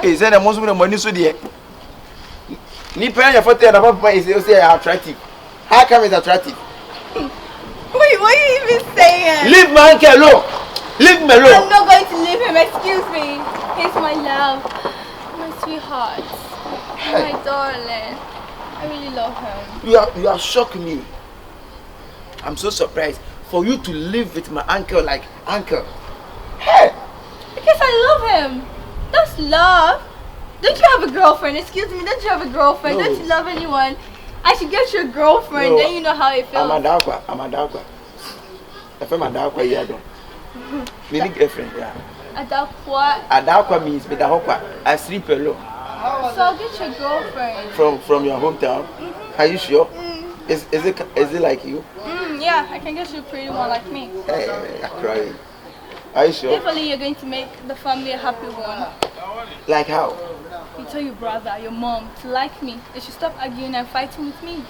He said the most of the money so dear. Ni pay your photo and the pum-pum is attractive. How come it's attractive? Wait, what are you even saying? Leave my uncle alone. Leave me alone. I'm not going to leave him, excuse me. He's my love, my sweetheart, my darling. I really love him. You are shocking me. I'm so surprised for you to live with my uncle like uncle. Hey! Because I love him. That's love. Don't you have a girlfriend? Excuse me, don't you have a girlfriend? No. Don't you love anyone? I should get you a girlfriend, No. then you know how it feels. I'm a dawkwa. If I'm a dawkwa, yeah, don't. Maybe girlfriend, yeah. Adakwa. Adakwa means with I sleep alone. So I'll get you a girlfriend. From your hometown. Are you sure? Is it like you? Yeah, I can get you a pretty one like me. Hey, I'm crying. Are you sure? If only you're going to make the family a happy one. Like how? You tell your brother, your mom to like me. They should stop arguing and fighting with me.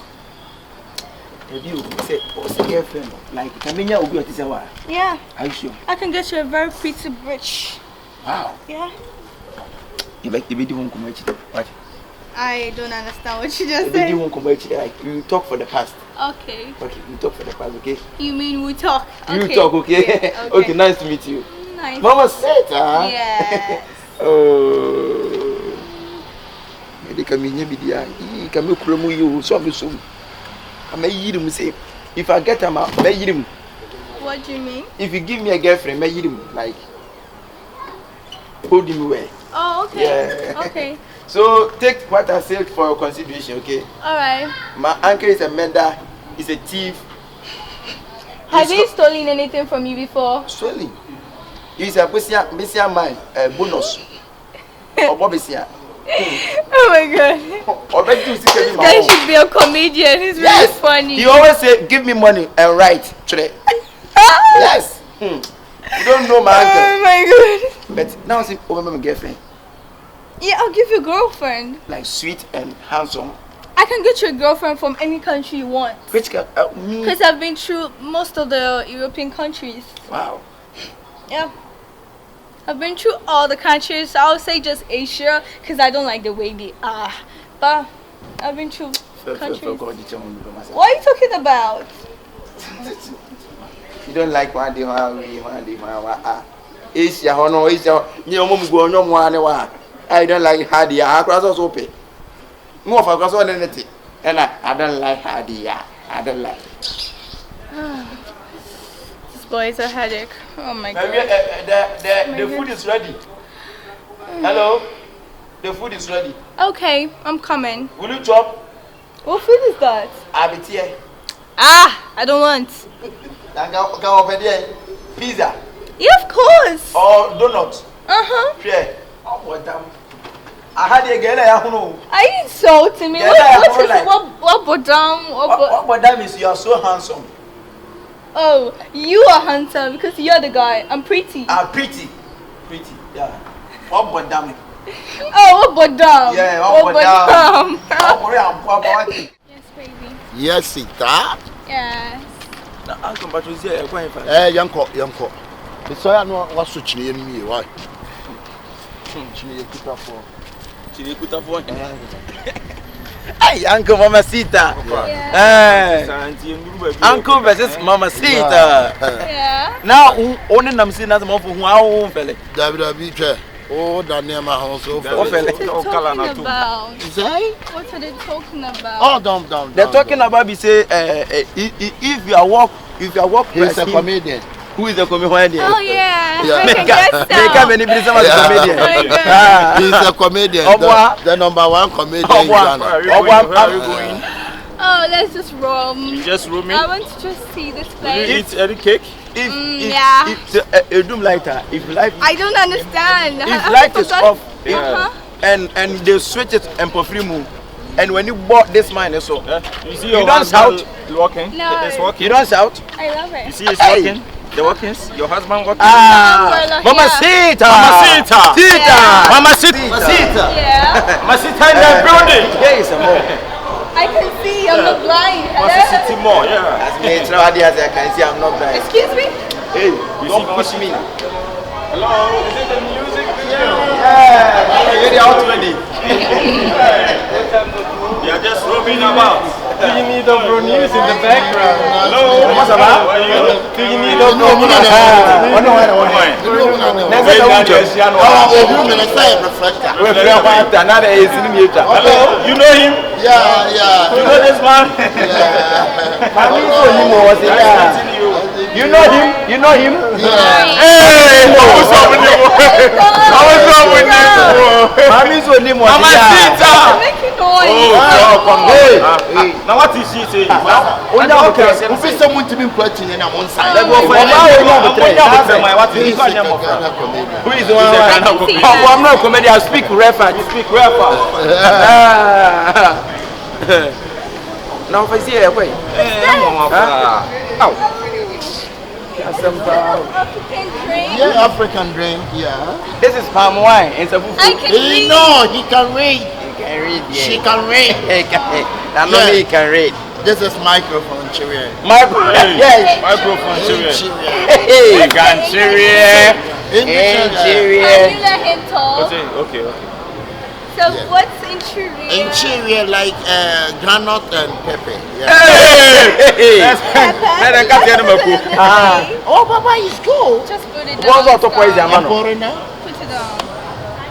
Have you say what's a girlfriend? Like Kaminya will be at this hour. Yeah. Are you sure? I can get you a very pretty bitch. Wow. Yeah. You like the video won't come what? I don't understand what you just The video said. won't come like you talk for the past. Okay. Okay, you talk for the past, okay? You mean we talk? You Okay. talk, okay? Yeah, okay. Okay, nice to meet you. Nice. Mamacita. Yes. Oh. Maybe Kaminya be there. Kami kulomu you so me so. I may him say if I get him out, may him. What do you mean? If you give me a girlfriend, may him like hold him away. Oh, okay. Yeah. Okay. So take what I said for your consideration, okay? Alright. My uncle is a mender, he's a thief. Have you stolen anything from you before? Stolen. He's a Bessia man, bonus. Or Bobisia. Oh my god. This guy This should be a comedian. He's yes. really funny. He always say, give me money and write today. Yes. You don't know my uncle. Oh my god. But now see, over my girlfriend. Yeah, I'll give you a girlfriend. Like sweet and handsome. I can get you a girlfriend from any country you want. Which can me? Because I've been through most of the European countries. Wow. Yeah. I've been through all the countries. I would say just Asia because I don't like the way they are. But I've been through countries. What are you talking about? You don't like one day, Asia, no, Asia, you go no one. I don't like Hadia. I cross us open. More for cross on anything. And I don't like Hadia. I don't like. This boy is a headache. Oh my god. The food is ready. Hello? The food is ready. Okay, I'm coming. Will you chop? What food is that? Abitie. Ah, I don't want. Go open there. Pizza. Yeah, of course. Or donut. Uh-huh. Yeah. Oh, what damn. I had a girl I know. Are you insulting me? Yeah, What bodam? What damn is you are so handsome. Oh, you are handsome because you're the guy. I'm pretty. Pretty. Pretty, yeah. What damn. Oh, what bodam? Yeah, what bodam? Yes, baby. Yes, it that. Yes. Now, Uncle Patricia, Yanko. It's I know what's such a me. Why? Hey, Uncle Mamacita. Uncle versus Mamacita. Yeah. Now, only I'm seeing as more for who I won't feel it. David, Oh, Daniel, my house. What are they talking about? Say? What are they talking about? Oh, down. They're talking about we say if you are walk He's a comedian. Who is the comedian? Oh yeah. Yeah. I can guess so. Make up any business as a comedian. Oh my God. He's a comedian. The number one comedian in Ghana. Where are you going? Oh, let's just roam. Just roaming. I want to just see this Will place. you eat any cake? Yeah. If a doom lighter, if light, I don't understand. if light is off, Uh-huh. and they switch it and perfume, and when you bought this mine, so You see You your don't husband shout. walking? No. It's walking. you don't shout. I love it. You see it's walking? The walkings? Your husband walking? Umbrella, Mamacita! Mamacita! Tita! Yeah. Mamacita! Yeah. Mamacita in the building! Here is a more. I can see. I'm not blind. Mamacita Hello? more, yeah. As me, as I can see, I'm not blind. Excuse me? Hey, don't push me. Hello, is it the music video? Yeah, you're out ready. You are just roaming about. Do you need Obro news in the background? Hello, What's up, man? Do you need No, Obro news? Hello, you know him? Yeah. You know this man? You know him? You know him? Hey, what's up with you? What's up with you? Mommy's only one. Mamacita! Making noise. Oh, come on. Now what is she saying? Someone to be putting in one side. What is he? Who is the one? I can see Oh, that. I'm not a comedian. I speak refer. You speak refer. Now, if I see it, wait. African drink. Yeah, African drink, yeah. This is palm wine. It's a fufu. I can read. No, he can read. He can read. She can read. I know he can read. This is microphone, Cheerio. Yes. Microphone, Cheerio. Hey, Cheerio. In the Can Cheerio. you let him talk? Okay. So what's in Chile? In Cheerio, like granite and pepper. Yeah. Oh, Papa is cool. Just put it What's down. out of poison, man? Pour it now. Put it down.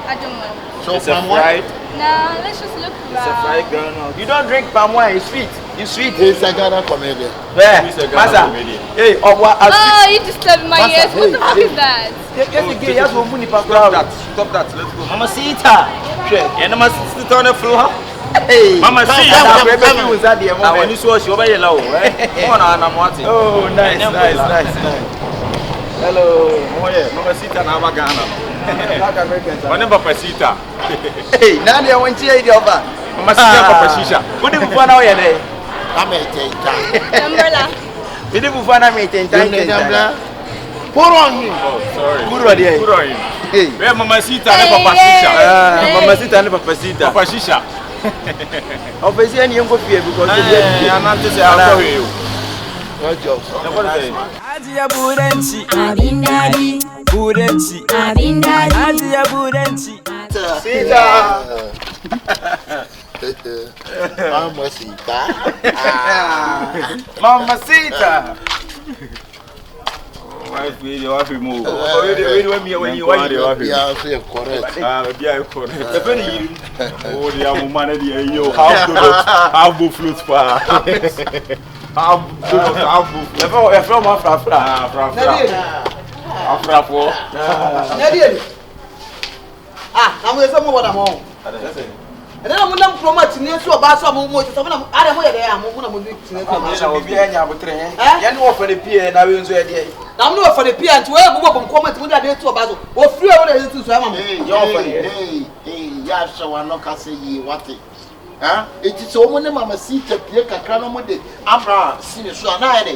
I don't know. So It's a from what? fried. Nah, let's just look around. Granite. You don't drink palm wine. It's sweet. It's sweet. He's a Ghana comedian. Yeah. He's a Ghana Masa. comedian. Hey, Oh, you disturbed my Masa, ears. What the fuck is that? Stop that. Let's go. Mamacita. And Mamacita on the floor. Hey. Mamacita. Now, when you saw she over yellow, Oh, nice. Hello. Oh yeah, Mamacita na Ghana. Mamacita. Hey, now they want to hear the over. Mamacita Papashisha. What did you find out here? I'm a take Umbrella. We didn't find out meeting time. Pour on him. Oh, sorry. Good one, yeah. Good on him. Hey. Where Mamacita Hey, na Papashisha. hey. Mamacita and Papacita. Papashisha. Obviously, any young fear because I'm not just I'll tell you. No jokes. What is it? Adia Burenchi, Abindadi, Burenchi, Abindadi, Adia Burenchi. Mamacita. Wife, you move. When you want to Yeah, correct. yeah, correct. The penny, oh, the amount of you how good flutes for how From Africa. I'm going to say what I'm on. And then I'm going to promote near to a bass of more. I don't know where they are. I'm going to be a new for the pier and I will say, I'm not for the pier to ever go and comment with that to a battle or 3 hours to Sam. Hey, yeah, so I'm not going to say what it. It is so many Mamacita, Kyekyeku, Abra, Senior, so I'm not a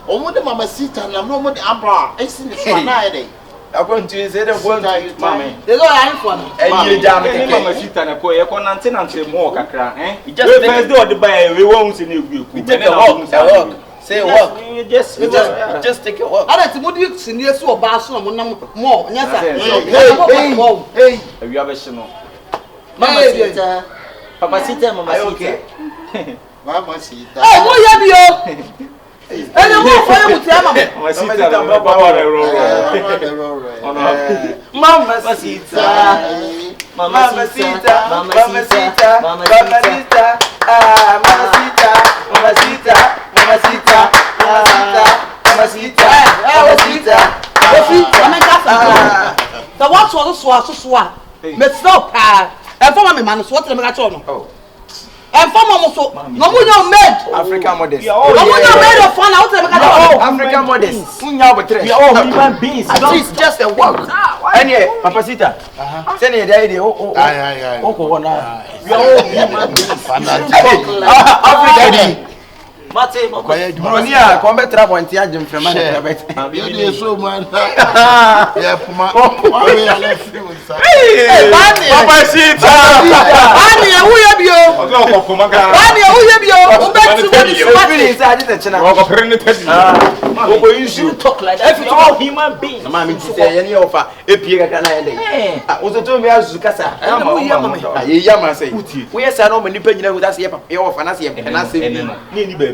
Omo Mamacita, and I'm not Abra, a senior, so I'm not a I'm going to say the one Mammy. there's no line for me. And you jam it. Mamacita na ko ye ko nante more kakra we just first do the buy we won't see you We take a walk. Say walk. Just take a walk. I don't know you senior so bass no more. Yes, hey. Have you ever seen no? Mamacita. Mamacita, okay. Mamacita. Oh, what you And the more for you to have Mamacita, Mamacita, Mamacita, Mamacita, Mamacita, Mamacita, Mamacita, Mamacita, Mamacita, Mamacita. The watch was so Miss Stop, and for my man, what am I talking about? And for Momo, no one made African modest. no one made of fun out of African modest. We are human beings. At least just a walk. And yeah, Mamacita. Send me the idea. Oh, we are all human beings. African. Mate, Bronia, come back to and Tiajum from my You so man. Yeah, Puma. Mamacita. Anya, who have you? Anya, who have you? Back to you talk like that. We are all human beings. Mamma, say any offer. A pig can I also told me as Casa. Yama say, we are so many people with us here for Fancy and I say,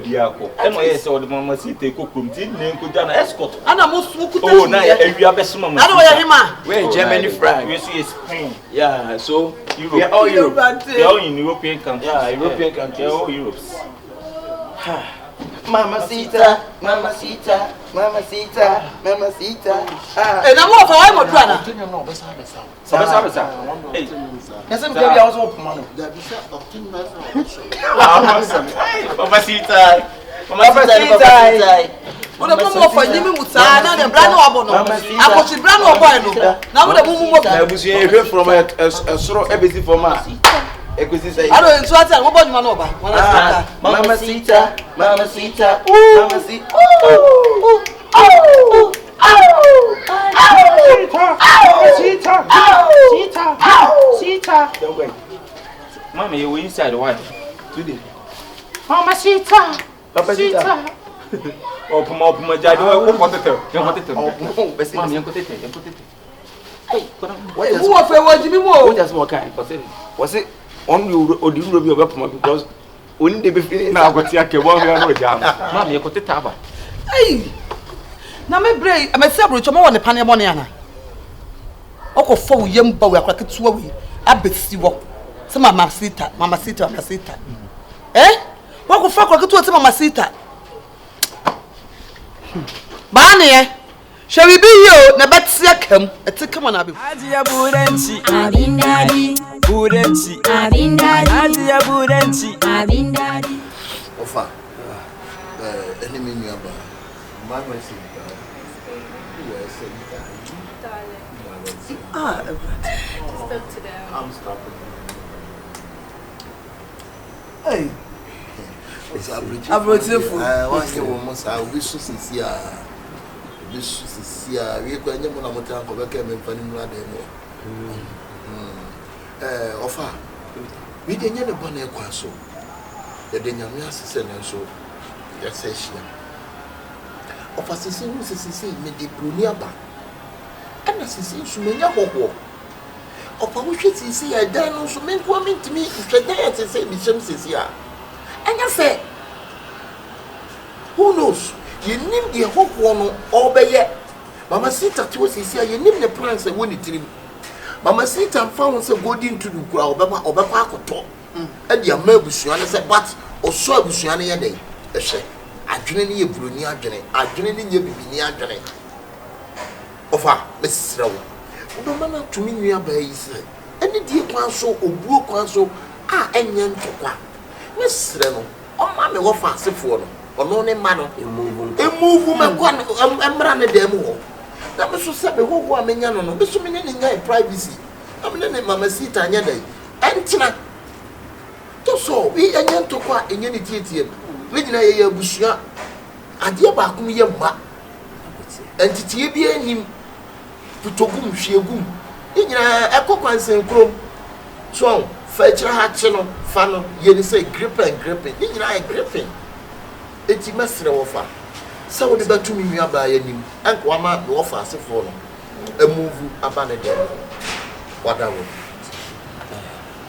And I saw the Mamacita cookum tin could done escort. And I must smoke. Oh, now you are best mama. I don't know him. we're Germany friend. You see Spain. Yeah, so Europe. we are all Europe. We are all in European countries. Yeah, European countries. We are all Europes. Mamacita, Mamacita, Mamacita, Mamacita. And I'm off for my brother. Hey, Yes, I'm going to be also open. Mamacita. Mamacita. When the move for him with Sana and Brano Abono, I was in Brano Abono. Now the move I was here from a straw everything for my. I don't insult her. What about Manoba? Mamacita, Mamacita, Mamacita. Mommy, you were inside the wife. Today. Mamacita. Mamacita. Open my dad. What it? Mommy, Who are for Jimmy Moore? just more kind. Was it on you or did you review up because wouldn't they be feeling Now, what's your jam? Mommy, you got the taba. Hey, now my brain, I'm a separate tomorrow on the Panamoniana. Oko for young boy, I crack it away. I bet you walk. Some Mamacita, Mamacita. Eh? What could fuck to Mamacita? Barney, shall we be here? The best second, a ticket on Abbey. Adia Burenci, Abindadi, Burenci, Abindadi, Adia Burenci, Abindadi. Ofa. Enemy nearby. Mamacita. Stop to them. I'm stopping. Hey, It's average. Average. One year almost. I wish to see we go any more than go back and find no offer. We didn't get a bonnet quaso. The Danyamia said so. That's session. Of a sister who says, made the Bruniaba. And as he says, you may not walk. Of a wish to see a dino, so men coming to me if the dance and say, Miss James here. And I said, who knows? You name the whole one all by yet. Mamacita to us is here, you name the plans and win it in. Mamacita found some good into the crowd, or Papa top. And your Merbusiana said, but or so Busiana a day. I said, I didn't hear Brunia Jenny, I didn't hear Bibinia Jenny. Offer, Mrs. Rowe. No man to me, you are by any dear quanso or blue quanso, and young to qua. Miss Reno, oh, mammy, what fancy for them, or no name man, a move woman, one, and ran a demo. That was so sad, the whole woman, no, but so many in privacy. I'm the name Mamacita and Yade. And Tina. So, we are young to qua in unity. Living a bushia. I dear back me a ma. And to be him to Togum, Shiagum. In a cock and same chrome. So, fetch a hatchel, funnel, you say gripping. In a gripping. It's a master offer. So, the back to me by him, and Wama offer as a phone. A move about a day. What I will.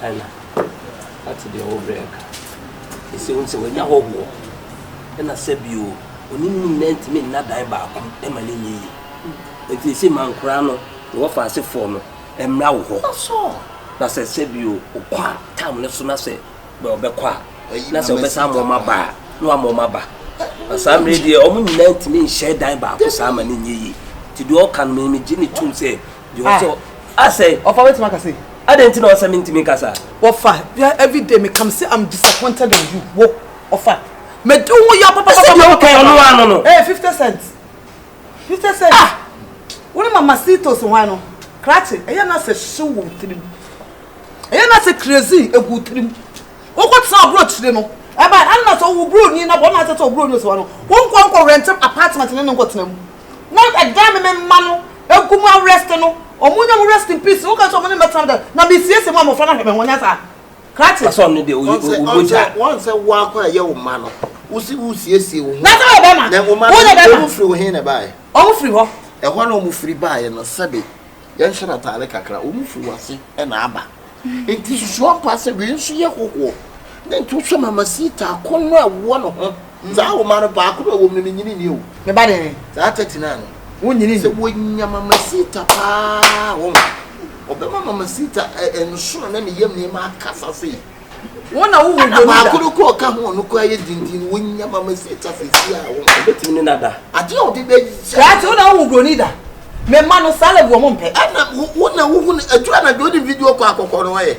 Anna, that's the old break. You see, when you're home, and I said, you, oni nent me na dan ba ko e ma ne yi enti se mankura no wo fa ase fo no emra wo ho so na se bio o kwa tam ne so na se be obekwa na se obesa mo ma ba no amoma ba asam ready o mu nent me share dan ba ko sa ma ne yi ti do kan me gini tum se do so I say of what make say I didn't know something to me kasa what fa every day me come say I'm disappointed in you wo offer me do your papa okay no 50 cents 50 cents When Mamacita so why no Kratche e na say shoe wo trim e na say crazy e go trim wo ko tsa abroad chire no e ba an na so wo bro ni na bo na tsa bro ni so no wo nko rent apartment ni nko tena mu na e dam me ma no e gumu arrest no omunya mu rest in peace wo ka so mo ni metam da na be sie se mo amofra na hwe me wonya sa Kratche so no de wo boja one say wo akwa ye wo ma no wo si wo sie wo na ta be ma na wo ma wo free wo he na bai o free ho e ho na o mu free bai no sabe yan shira tale kakra o mu free wase e na aba enti so pass we nso ye hoho na ntu so Mamacita kono awo no ho za wo ma no ba ko wo mu nyini ni o me ba de za 39 wo nyini se wo nya Mamacita pa wo obema Mamacita enso na ne yam ne ma kasa se wona wo wo ba ko ko ka ho no ko aye dindin wo nya Mamacita fesi a wo betimi ne nada ade o de be Kratche wona wo groni da me ma no sale wo mo mpe ana wona wo adura na do video ko akokọ no ye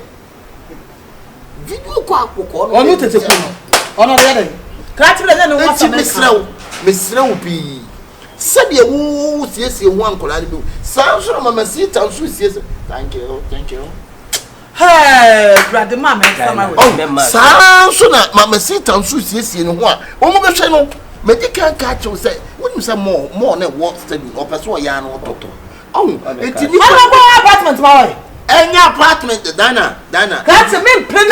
video ko akokọ no onu tete ko ono de de Kratche le ne wo fa mesrawo bi sabe wo siesie ho ankola de bi sa so Mamacita so siesie thank you hey brother mama sama we sa so na Mamacita so siesie no ho a wo mo be hwe no medical catch you say when you say more na what study or person ya no toto eti ni apartment ma we enya apartment dana Kratche me plan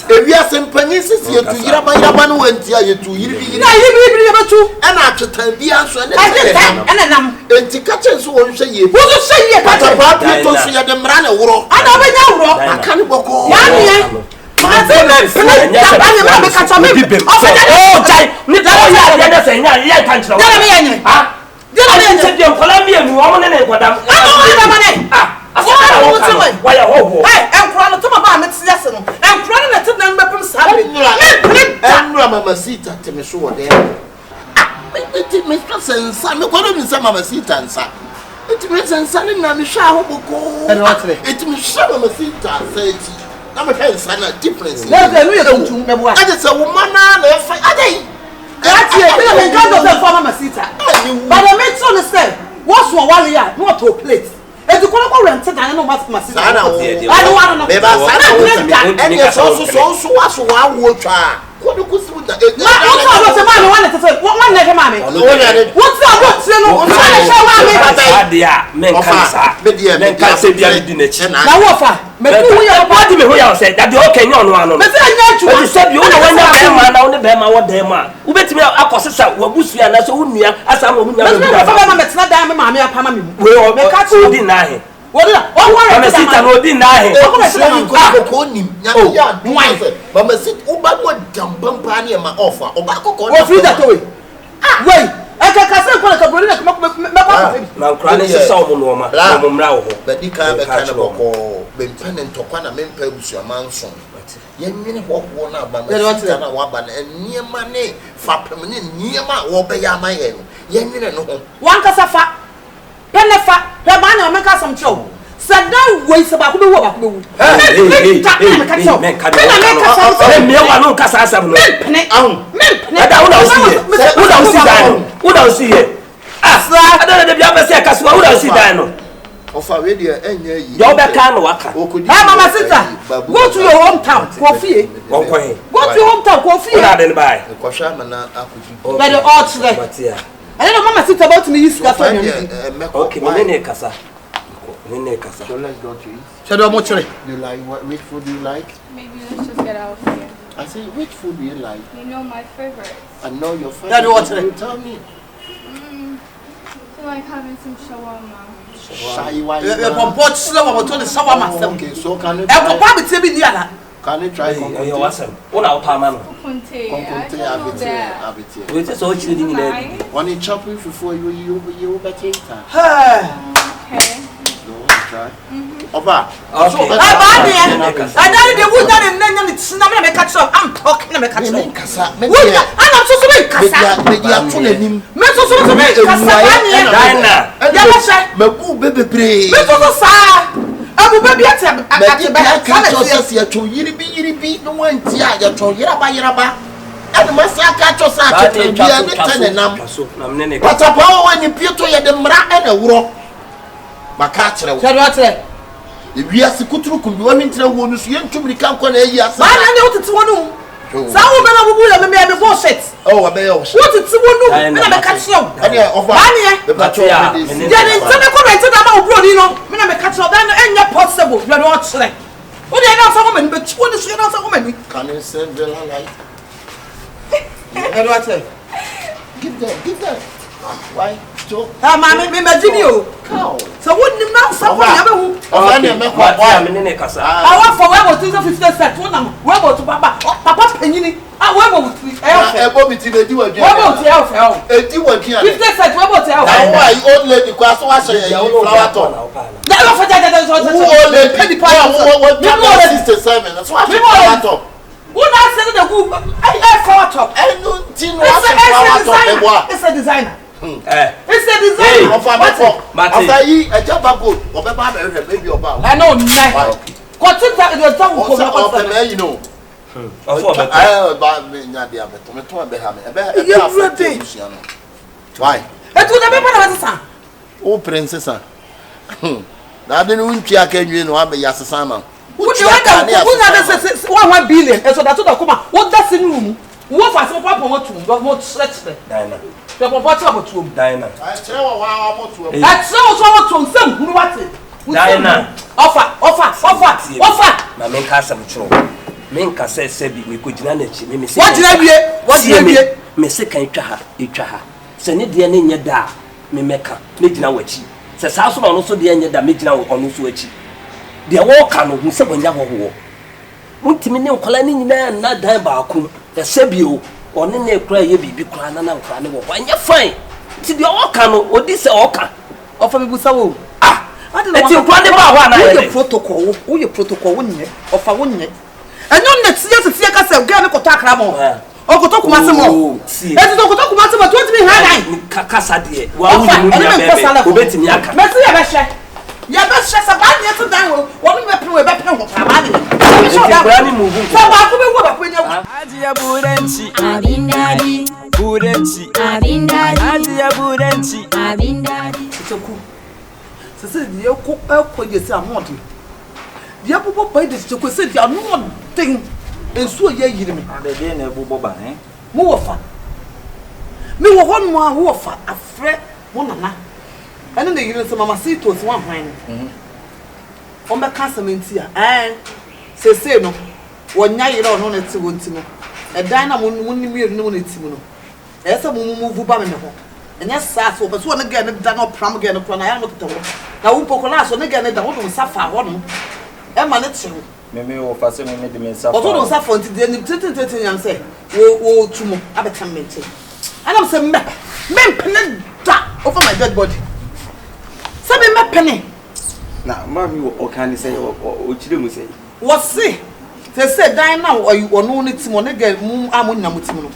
Evia sempanyi sisi yetu yiraba no wanti ayetu yiribi na yiribi yebetu ena atwetan bia so ene ena nam enti kache so won hwe ye wo so hwe ye Kratche papi to so ye de mra na woro ana obenya woro aka ni boko ya ni Mamacita teme so wo de eti me sensa me kwado mi se Mamacita nsa eti me sensa ni na me hwa ho boko eti me hwa Mamacita seti na me hwa nsa na difference na nu ye kuntu me bo a ade se wo mana na e fa ade Kratche me ka do se for Mamacita but the make so say what's one wale ya no to plate eti ko ko rent dan no Mamacita sana wo be ba sana wo ene so waso wa wo twa ko de ko sibu da ma wo so ma no wane tete wan na hema me wo ti abo tire no wan na hema me ade a men kan se bia di na chi na wo fa me ku ya ba di me ho ya say that the okay nyo no ano me se anya chu o se bi o na wanya be ma na o ne be ma wo de ma wo betimi akosesa wo busu ya na so wo nua asa ma wo nya me fa ba ma metena dan me ma me apama me we o me ka ti di na he Mamacita no di na he ko ni ya Mamacita uba mo dampam pa na ma offer oba kokko na free that way wait aka se ko na ka broni na me pa na nkra ne se saw mo no ma mo mra wo ho badi ka be ka na boko be mpane ntokwa na me mpa busu amanso ye nwene ho na Mamacita na wa ba na niema ne fapem ne niema wo be ya maye no ye nwene no ho wan ka safa penefa he ba na me ka sam chow sada we se ba ko be wo ba ko be wu men ka me wa no ka sa asam no me ada una usi ye ada de bia be se ka so una usi dan no ofa we de enya yi yo be ka no waka Mamacita go to your hometown Kofi go he go to your hometown Kofi una den bai ko sha mana akuji but the odds there I don't know Mamacita about me use that one okay me ne kasa so let's go to it. Shadow mo chere You like which food do you like? Maybe let's just get out of here. I say which food do you like? You know my favorites. I know your favorite. Shadow what today? You tell me. I feel like having some shawarma. Shy why? e pompo slow mo to the shawarma sem Okay, so can you e papa be te bi ni ala Can you try Confronting? You wasn't. Una opamano. Confronting. Confronting. We just all chilling in there. When you chop it before you better time. Okay. Try. Oba. I'm talking. We are secretary could be one in the one who's young to become one a year. I know it's one. Some women will be able to set. Oh, I may also. What it's one who I catch you. Of the Then it's a corrected about Brodino. When I catch up, then and you're possible. You're not select. What are not a woman, but what is not a woman? Can you send the light? Give them. Why? Mammy, you. So wouldn't you know someone ever? I want for where 50 cents. Where to Papa? Papa Penny. I went to the do a job. 50 cents. Where to I old lady class was a flower top. Never forget that. That's why flower top. Who not said the group? I flower top. I don't think it's a designer. It's a design of a job good or maybe about. I know, continue the tongue, you know. Why? Oh, princess. Now, didn't you know I'm a Yasasama? Would you like 1 billion? And so that's what that's in room. What was the papa want to what stretch there? The papa to Diana. I tell that's so some what Diana. Offer. My main castle. Menka says, Sebi, we could manage me. What did I be? What did I be? Miss Kaha. Send it the end in your da. Me meka, Mijna Wachi. Says House also the end that Mijna on Uswachi. The walk who said when you war. Muntimino Colani not die bakum. The Sebio or Nene cry ye be crying and crying. When you're fine. See the Okano or this Oka. Offer me Busawo. I don't know what your protocol, who your protocol wouldn't it? Offer wouldn't it? And no next year to see a castle, Gano Kotakramo. Or Kotoku Massimo. See, that's the Kotoku Massimo 20 behind Casa dear. Well, who bet in Yaka. Messia, Yabas a bad yet to die. One weapon with a pen of Hamani. Adia Burenci, Abindadi, Burenci, Abindadi, Adia Burenci, Abindadi. So cool. So say the cook up when you say I'm wanting. The apple pie is to say you are not thing. And so ye me. The day never boba, eh? More fun. Me one more who are a fret one another. And then they give some Mamacita was one fine. On the casement here, and say no. One night you don't know it's a a dynamo wouldn't be known it's no. There's a move Bamino. And yes, so but one again, done not prom again upon I am not the one. Now, Pocolas on again, the one suffer one. Emma, let's show. Maybe we'll facilitate the men's Although suffer until the end of and say, oh, to more, I become mental. And I'm saying, men penny over my dead body. Seven me penny. Now, Mammy, or can you say, or which you say? What say? They said, die now, or you are no need to again, moon, I'm on Namutino.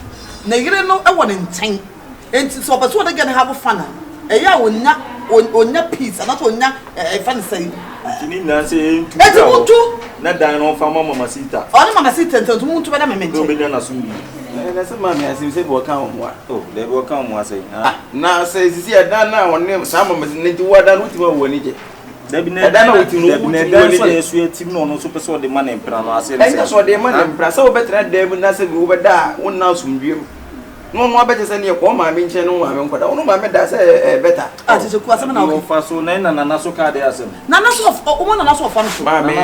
Negre no, I want in 10. And so, but what again have a fun. A year will not on your piece, and not on a fancy. You need not say, not dying on from Mamacita. All Mamacita and to move to Madame Mental. That's a mammy, as you said, will come what? Oh, they will come was saying. Now says, see, I don't know when name some of us need to what I would want it. They be never with you, team no super so the money in Prana. That's what they money in Prana. So better they would not say over there, one now soon view. No more better than your home, I mean, no, I don't know, my that's better. As is a question of Faso, and Nanasoka, they are some. Nanaso of woman and also fun. Mammy,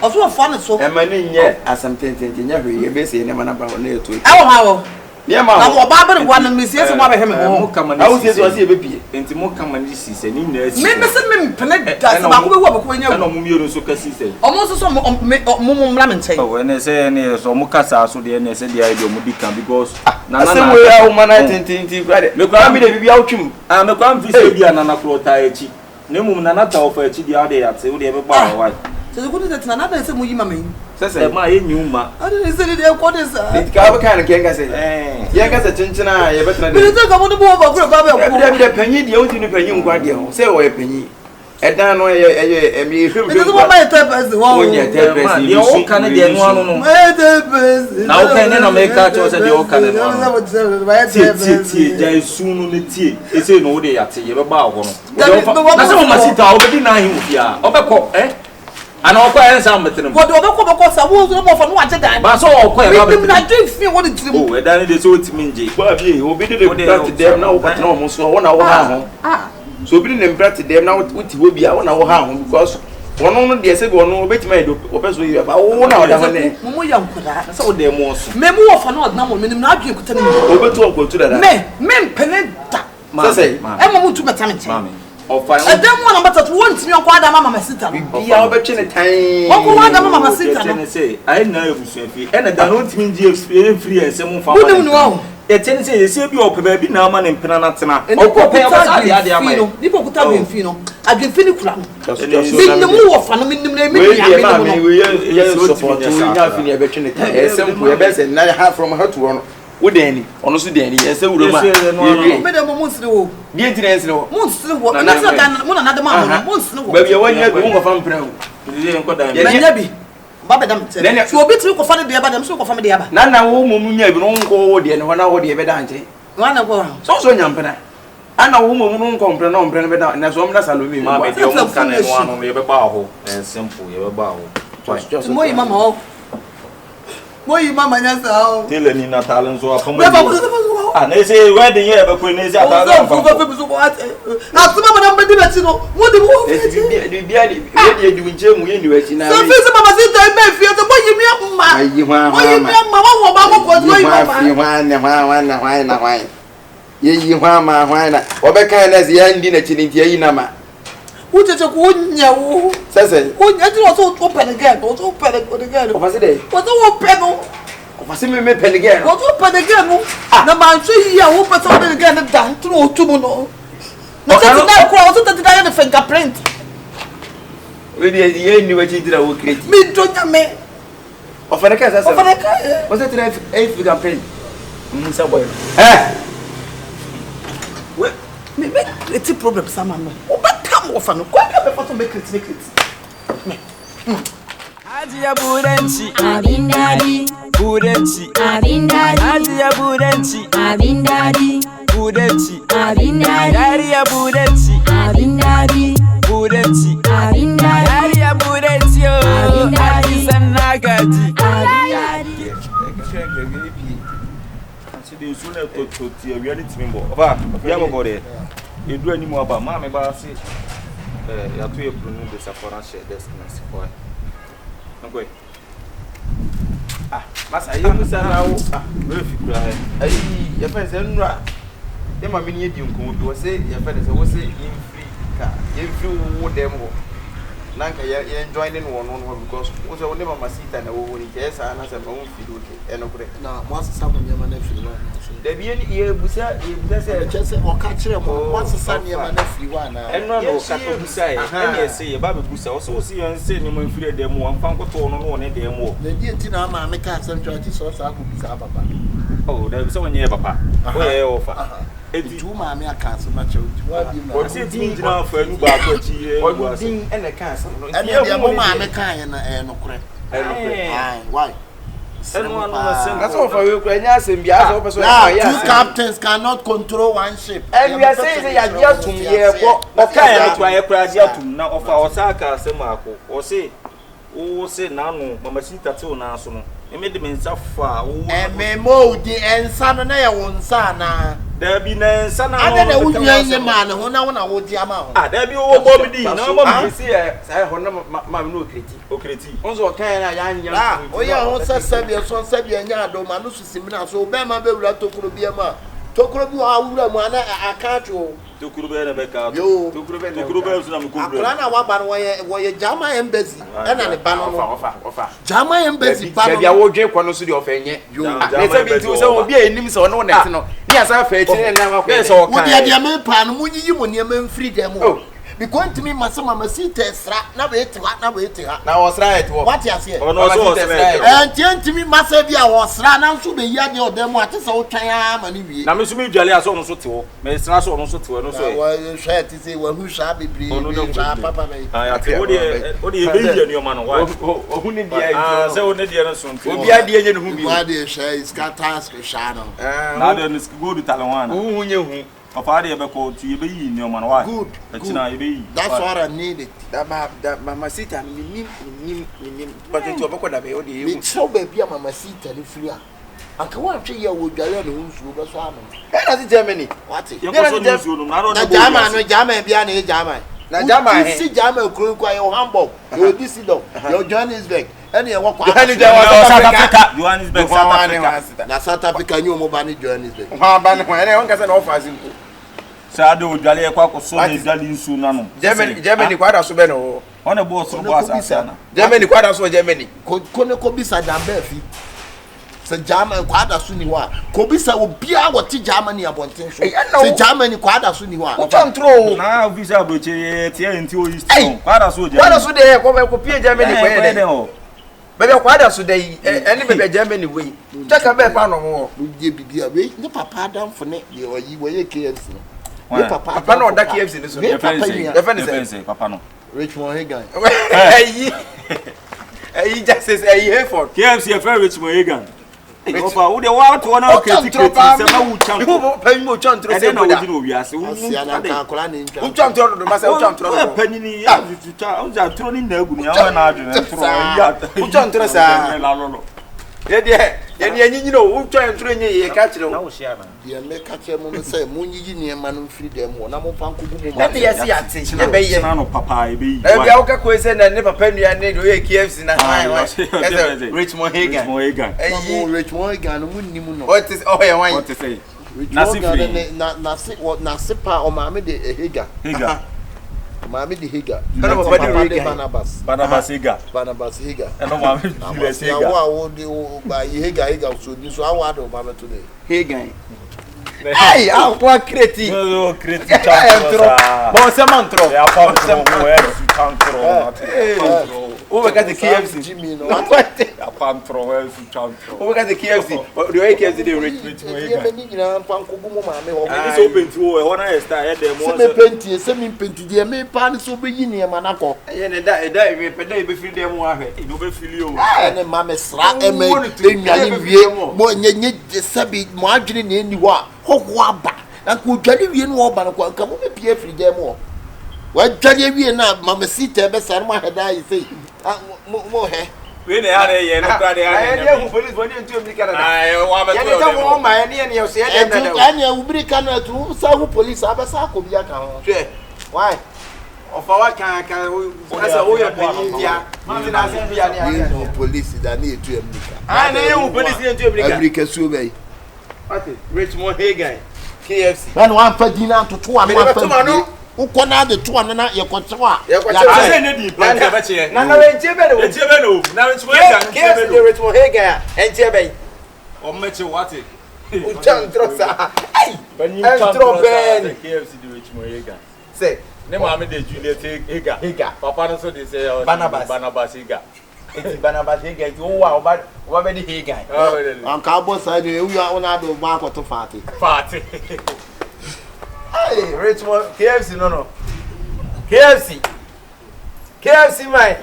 also fun, so a man in yet as some 10 in every year, basically, never about near to it. How? Yeah, ma. Na mo ba one and miss yes mo ba him ho. I will say so see e be pie. Enti mo ka man si se ni na si. Me pene da ba ko be wo ba ko nya. Na mo miero so ka si se. Omo so mo mra me nchen. Oh, ene se ne so mo kasa so de ene se de idea mo di kan because na na we a woman tintin brother. Me kwa me de bibia awtwum. Ah me kwa mfi se bia na na kro ta echi. Ne mum na na ta ofa echi de ade ya te wo de be ba wa. Se ko de na na se mo yi ma me. Se ma ye nyuma. Ade se de ko de sa. It ka ba kan ke ngase. Ye ngase chinchina ye betra de. Me se ka mo de bo ba ko ba ba ko. De panyi de wuti ni panyi nkwa de ho. Se wo ye panyi. Edan no ye mi hwem de. Me so ma type as wo. Won ye type as. Ye o kan de no anu no. Me type as. Na o kan ne na me ka cho se de o kan ne no. Tie ja sunu ne tie. E se no wo de yate ye be ba ho no. Na se Mamacita o be di na hin wo bia. O be ko ana o ko en sa metem. Wo de o be ko sa wo so mo fa no wa je dan. Ba so o ko e ba be. Me na drink feel what it oh e dan de so otimi nje. Ba bi o be de brat dem na wo patna o mo so wo na wo ha ho. So be de brat dem na wo ti wo bia wo na wo ha ho because wono no de se go no obetima edo o pe so yi ba wo na wo da ho ne. Mo ya nkura. Se wo de mo so. Me mo wo fa no na mo me na adwen kuta ni. O be to o ko tu da da. Me mpene da. Say e mo tu meta me chen. O fa. E dem mo na bata to won timi akwa da Mamacita no. Bia o be twe ne tan. O ko wa da Mamacita no. Say I na ebusu afi. E na da no timi nje free ensem fa. Wo dem no wo. E tene say ye se bi o pe ba bi na ama ne mpena na tena. O ko pe ba sa de ama. Ni po kuta ben fi no. Adwen fi ni kura no. Min mu wo fa no min na mi ya mi no. We ye support we nya fi ni e be twe ne tan. Ensem ko e be se na ha from her to one. Wo den ni ono so den ni ye se wuro ma. Me dem mo nsire wo. Bi entire nsire wo. Mo nsire wo. Na so dan mo na da ma mo nsire wo. Ba bi wa nya bi wo fa mpra wo. Ndi en ko dan. Me nya bi. Ba be dam tse. So obi tiri ko fa ne de ba dem so ko fa me de ba. Na wo mo mu nya bi no nko wo de ne ho na wo de be da nche. Wa na ko. So nyampena. Ana wo mo mu no nko mpra na mpra ne be da na so mo na Salome ma me de o kan ne no anu ye be ba ho. Simple ye be ba ho. Mo yi mama o. Moyi mama nya sa o. Tele ni na talent so afamo. Ah, na say wedding here be ko na say atala. O so so ko at. Asuma mama mbe di beti no. Mo di mo. Di bia di di nche mu ye ni wachi na. So fi se Mamacita e be fi o so moyi mi amma. Ayi hwa. Moyi mi amma wa ba ko ko moyi mama. Fi hwa ne hwa na hwa na hwa. Ye yi hwa ma hwa na. Obeka na ze ndi na chininti yi na ma. Ucheche ku nya wo. Sese. Ku nya ti o so open again. O so open again. O fase de. O so open no. O fase me pen again. O so open again no. Na man so yi a wo pe so open again da. Tu o tu mu no. Na so na ko o so tati da ya fingerprint. We dey ye ni wachi dira wo create. Mi do nya me. O fa na ka sese. O fa na ka. O se tira fingerprint. Musa boy. We me it's a problem sama no. Ofa no kwa be photo make it me Adia burenchi abindadi burenchi abindadi Adia burenchi abindadi burenchi abindadi Daria burenchi abindadi burenchi abindadi Daria burenchi abindadi sanagaji abindadi de suna to ti e reality member oba ya go there edu ani mu aba ma me ba se ya to e brunu de safara share desk na se boy ngoi masa ye musa na wo we fi kura ai ya fa se nura e ma me ni edi nkomo bi wo se ya fa se wo se in free ka ye free wo dem wo nanka ye joining one because wo se wo ne Mamacita na wo ni ke sa na se ma wo fi do ke eno kure na mo asesa mo nyama na free wa da bi ni ye busa se chese o ka kire mo mo asesa nyama na free wa na eno no ka to busa e ene se ye ba be busa wo so si yon se ni mo free dem wo amfa nkoto no no ne dem wo na die ti na ma me ka asem twati so sa ko bisa papa oh da bi so wonye papa wo ye ofa eti tu ma me aka so na che wa bi na o se ti njina fa nu ba ko chi e wo din ene ka asem no ene mo ma me ka ye na no kure ai why that's all for you Ukraine asem bia so person two captains cannot control one ship and we are saying say ya dia tum ye bo o kan ya to aye kura dia tum na ofa osaka asem ako o se na no Mamacita te o na so no You made the men suffer. And me mo di ensa na ya wonsa na. There be no son. I don't know who man who now na wo di ama. Ah, there be o Bobby. No Bobby see say hono ma no kreti. O kreti. Onzo kan na ya nya. Ah, oya ho sasabe so sabe nya ado ma no susim na so be ma be wura tokuro bi ma. Tokuro bi wa wura mu ana akato. Tokuro be na be ka. Tokuro be so na me ko. Akura na wa ba no wo German embassy. E na ne ba no. Ofa. German embassy ba no. Bia wo dwe kwa no so de ofenye. Na say bi ti say obi enim say ono net no. Ni asa fa ti na wa kwa. Yes o kan. Wo dia me pa no munyi mo ne ma free dem o. Because to me Mamacita esra na we ti ha na we ti ha. Na osra et wo. What you say? Ono so osra. Enti masa bia wo sra na nso be ya de odem ate se wo twan ama ni wie. Na me so me dwale aso ono so te wo. Me sra so ono so te wo no so. Wa share ti say wa hu sha bebre. Sha papa na. Ah, ate wo de be yi ni o ma no wa. Ohu ni dia. Ah, se wo ne dia no so nti. Obi ade nye ne hu bi. Wa de share is ka task sha no. Na de no go do talwana. Hu nye hu. Papa de be ko tu ye be yi ni o ma no wa. Good. Achina ye be yi. That's what I needed. That Mamacita minim but to obako da be o de Me so be bia Mamacita ni free a. Aka wa twe ye wo dwale no nsuo be so ano. E na ti Germany. What? Ye ko so nsuo no na ro Na German bia na German. Na German he. Si German kuro kwa yo Hamburg, yo Düsseldorf, yo Johannesburg. Ene ye wo kwa. South Africa. Johannesburg, South Africa. Na South Africa ni o mo ba ni Johannesburg. Ha ba ne ho ene won ka se na offer sinko. Sade o dwale ye kwa ko so ne dwale nsuo na no. Germany kwada so be no. Ona bo so bo asa na. Germany kwada so Germany. Ko ne ko bisa jambe fi. Se German kwada so ni wa. Ko bisa obia wo ti Germany abonten so. Se Germany kwada so ni wa. O control. Na visa broche tie enti o east. Kwada so Germany. Kwada so de ko pie Germany ko ye de. Bebe kwada so de eni bebe Germany we. Take be pa no mo. Die bibia we. Ne papa adam fo ne de oyi wo ye KFC no. Papa no da KFC ni so. Defense papa no. Richmond Hagan. Justice Hayford. KFC e fa Richmond Hagan. Ofa wo de wa to na critic se ma wu chan. Wo pa mo chan tro se mo da. Wo wi ase wo na kan kola ni ntwa. Wo chan tro do ma se wo chan tro. Wo pa ni ni ya tu cha o ja tro ni na agu ni ya na adu na tro ya. Wo chan tro sa. Ye de anyi no wo chan tro nye ye ka kire na wo. wo share na. De me ka kire mo se mo nyi ni ma no free dem ho na mo pa nkugu mo. Na de yesi ate e be ye na no papa e be yi. E bia wo ka ko se na ne papa nua ne do ye KFC na Richmond Hagan. Richmond Hagan mo ni mu no. What is oh ye wan. What to say? Na se pa o ma me de Hagan. Mami di Higa. Ano ba di Barnabas? Barnabas Higa. Ano mami Julius Higa. Ya wo di ba Higa so ni so awa do ba to dey. Higa. Ai, akwa kreti. No, kreti chantro. Bon se mantro. Ya pa mo e su chantro. O be ka de KFC. Jimmy no. Ya pa ntro e su chantro. O be ka de KFC. Do e KFC de rich mo Higa. E be ni nyina pa nkogu mo ma me ho. Ni so penti o e ho na e star e de mo. Se me penti, se me penti de me pa ni so be yi ni e ma na ko. Ye ne da e pe da e be fili de mo ahwe. E no be fili o. Ne ma me sra e me enwale wie mo nyenye sabi mo adwene ne ni ho a ho aba. Na ko dwale wie no oba no ko nka mo be pie firi de mo. Wa dwale wie na Mamacita be sar mo heda yi sei. Mo he. We ne ya ye no kra de ya. Ne hu police boni ntu mi Canada. Ai wa ma to. Ya ta mo ma ne ne se ya de na. Ya ne ubiri Canada tu sa hu police abasa ko bia ka ho. Hwe. Why? Ofa wa kan asa o ye boni dia. Ti na se bia ne ya. Police da ne etu America. Ah ne hu police ne etu America. America so be. Ate Richmond Hagan KFC. Na no ampa dina to anu ampa. Uko na de to anu na ye kwocho a. Ya se ne di plan ka ba che. Na we ntie be no. Ntie be no. Na Richmond Hagan ntie be no. Richmond Hagan ntie be. O meche wate. U chantro sa. Ai. Bani chantro ben. KFC di Richmond Hagan. Say ne ma me de Juliet Higa. Papa no so dey say Barnabas Higa. Eti Barnabas Hagan ti o wa o ba be di Hagan. Am ka bo sa de wi a ona do ma ko to fati. Hey, Richmond KFC no. KFC my.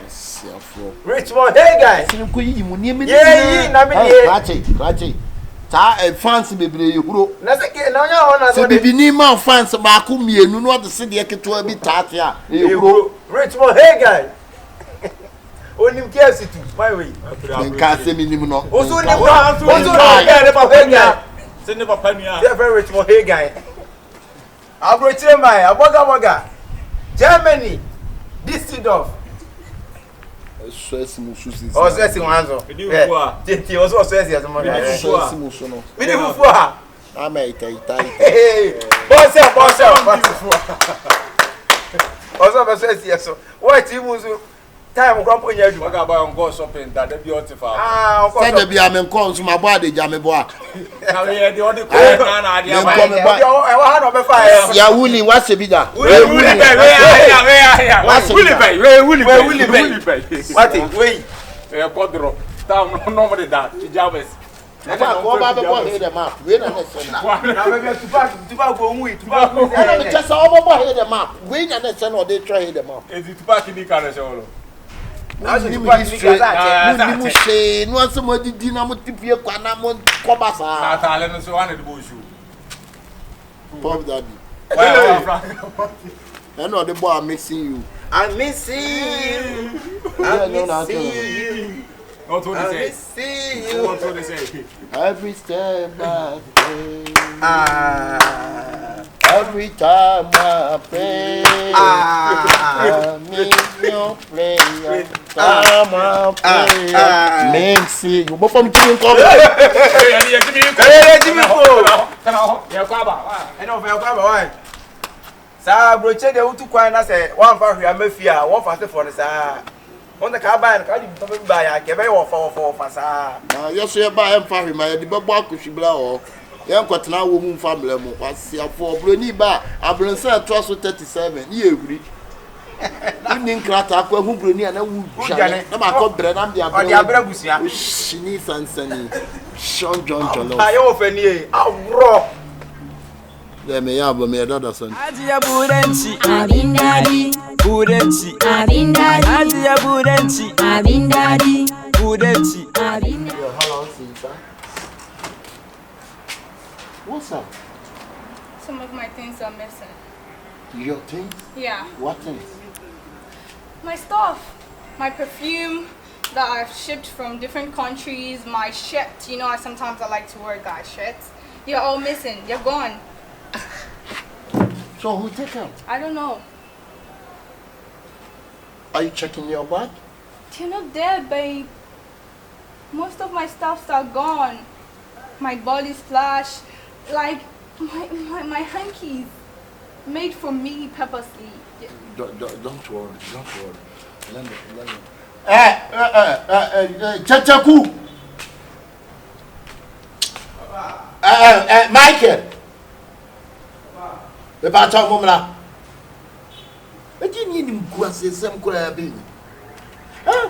Richmond Hagan. Sin ko yi mu ni me. Ye na me ye. Krachi. Ta fans bebre yehuro. Na se ke na onya ho na so bibi ni ma fans ba ko mienu no de se de keto bi taate a yehuro. Richmond Hagan. Onim KFC too. My way. Nka se minimum no. Oso ni kwa. Oso ni papa guy. Say ne papa nua. They very rich for hey guy. Abrochire mai, aboga. Germany. Düsseldorf. Stress mususi. Oh, stress wanzo. Titi also stress ya zama. Stress musu no. Mini fufu. Ama ita. Hey. Boss. Also be stress ya so. What you musu? Time grandpa nya adwuma ga ba on go shopping that be otifa. Ah, say dey be am nko nso ma bo ade ja me bo a. Na we dey on the ko na ade am. E wa ha no be fa ya. Ya wuli wa se bi da. We wuli bay. What we? E ko drop. Tam no mo dey that. Jabes. Na ko ba be bo he the map. We na se na. Na be tuba go nwi, tuba go. Na me just o bo he the map. We na se na dey try he the map. E di tuba ki ni ka na se wo. Na se tuba ki ni ka za. Ni mu she, no se mo didi na mo tipie kwa na mo ko ba sa. Na ta le no so wan dey bo show. Pop daddy. Why? I know the boy I'm mixing you. I'm missing you. I'm missing you. Not what they say. What they say. Every step I take. Every time I pray. I miss your prayer. Time I pray. Mixing you. But from Jimmy come. Hey, Jimmy go. Ya kwaba. I know for kwaba why. Sa broche de utu kwan na se wan fa hwia mafia won fa se for ne sa on the car buy ka di to be buy ya ke be wo fa sa na yeso ye ba em fa hwima ye di bebo akohwibla o ye nkotena wo mu family mu kwasiafo broni ba abronsa to so 37 ye ehuri ni nkrata akwa hu broni ana wu jane na ma ko bre na dia bre o dia bre busia shini sansani Sean John Jolo ayo fani e awro le me ya bo me dada son Adia burenchi abindadi burenchi abindadi Adia burenchi abindadi burenchi abindadi. Hello sister. What's up? Some of my things are missing. Your things? Yeah. What things? My stuff. My perfume that I've shipped from different countries. My shirt. You know, sometimes I like to wear guys' shirts. You're all missing. You're gone. So who take them? I don't know. Are you checking your bag? You're not there, babe. Most of my stuffs are gone. My body's flash. Like, my hankies. Made for me purposely. Don't worry. Let me. Kyekyeku. Michael. The battle mumla. But you need him to say some crabby. Huh?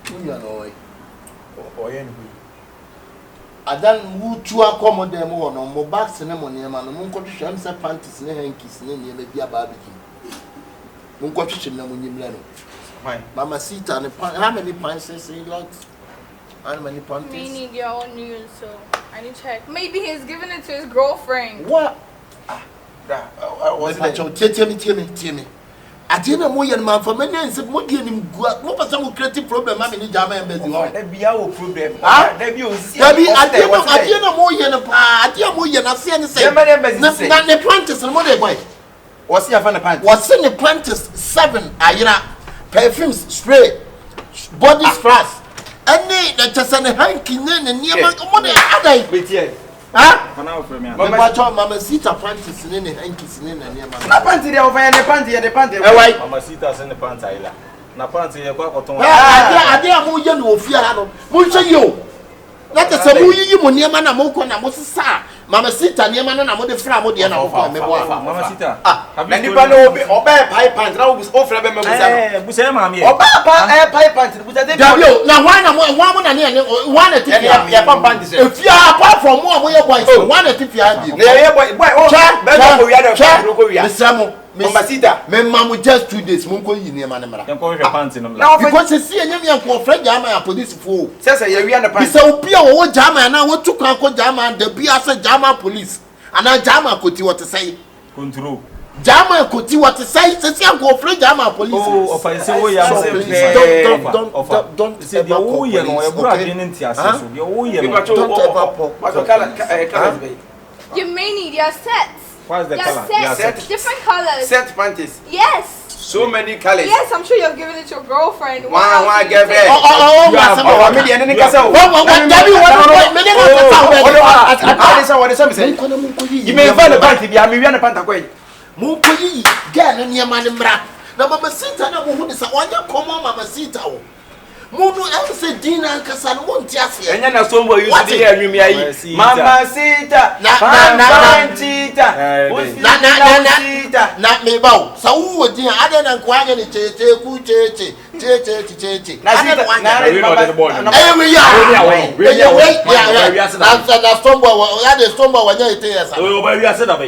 You know, I don't move to accommodate more no more bags and money, man. Munko to panties and hankies, and you may be a barbecue. Munko to Namunimlano. Mamacita and how many pints say lots? How many panties? We need your own news, so I need to check. Maybe he's giving it to his girlfriend. What? Was it? Tell me. I didn't know your man for many and said, what do you got? What was some creative problem? I'm in the Jama and Betty. That be our problem. I didn't know more than a part. I didn't know you're not saying the same. Not the apprentice and what they buy. What's your fan pants? What's in the apprentice 7? Perfumes, spray, body sprays. And they just send a hanky and near my money. Huh? Mamacita panties in the hankies in the near my panty over and the panty. Mamacita's in the panty. Na panty, you're quite on. I dare more you fear. Muncha you. Let us say, you near man, I'm going to Mossa. Mamacita near man, I'm going to fram with the Mamacita. Anybody obey pipe and now was over Busema. Or pipe and now one if you are apart from one one if you have Mamacita, my mom with just 2 days, Munko in your man. Now, because you see a young friend Jama police fool. Says a year and a pint. So, Pia or Jama, and I want to conquer Jama and the Biasa Jama police. And I Jama could you what to say. control. Jama koti what say go free Jama police. Oh, offensive way don't say the whole year no e bra dey ntia so the whole year. You may need your sets. What's the color? Sets. Different colors. Set panties. Yes. So many colors. Yes, I'm sure you've given it to your girlfriend. Why give it? You may find a panty be a million panta. Munkoyi girl ni e mani mra na Mamacita na mo hu de sa onya komo Mamacita wo munu em se dina nkasa no wonti ase enya na sombo use dey anwumi ayi Mamacita na na me bawo sa wo din ade na nko anya ni Kyekyeku cheche na sombo wanya ite yesa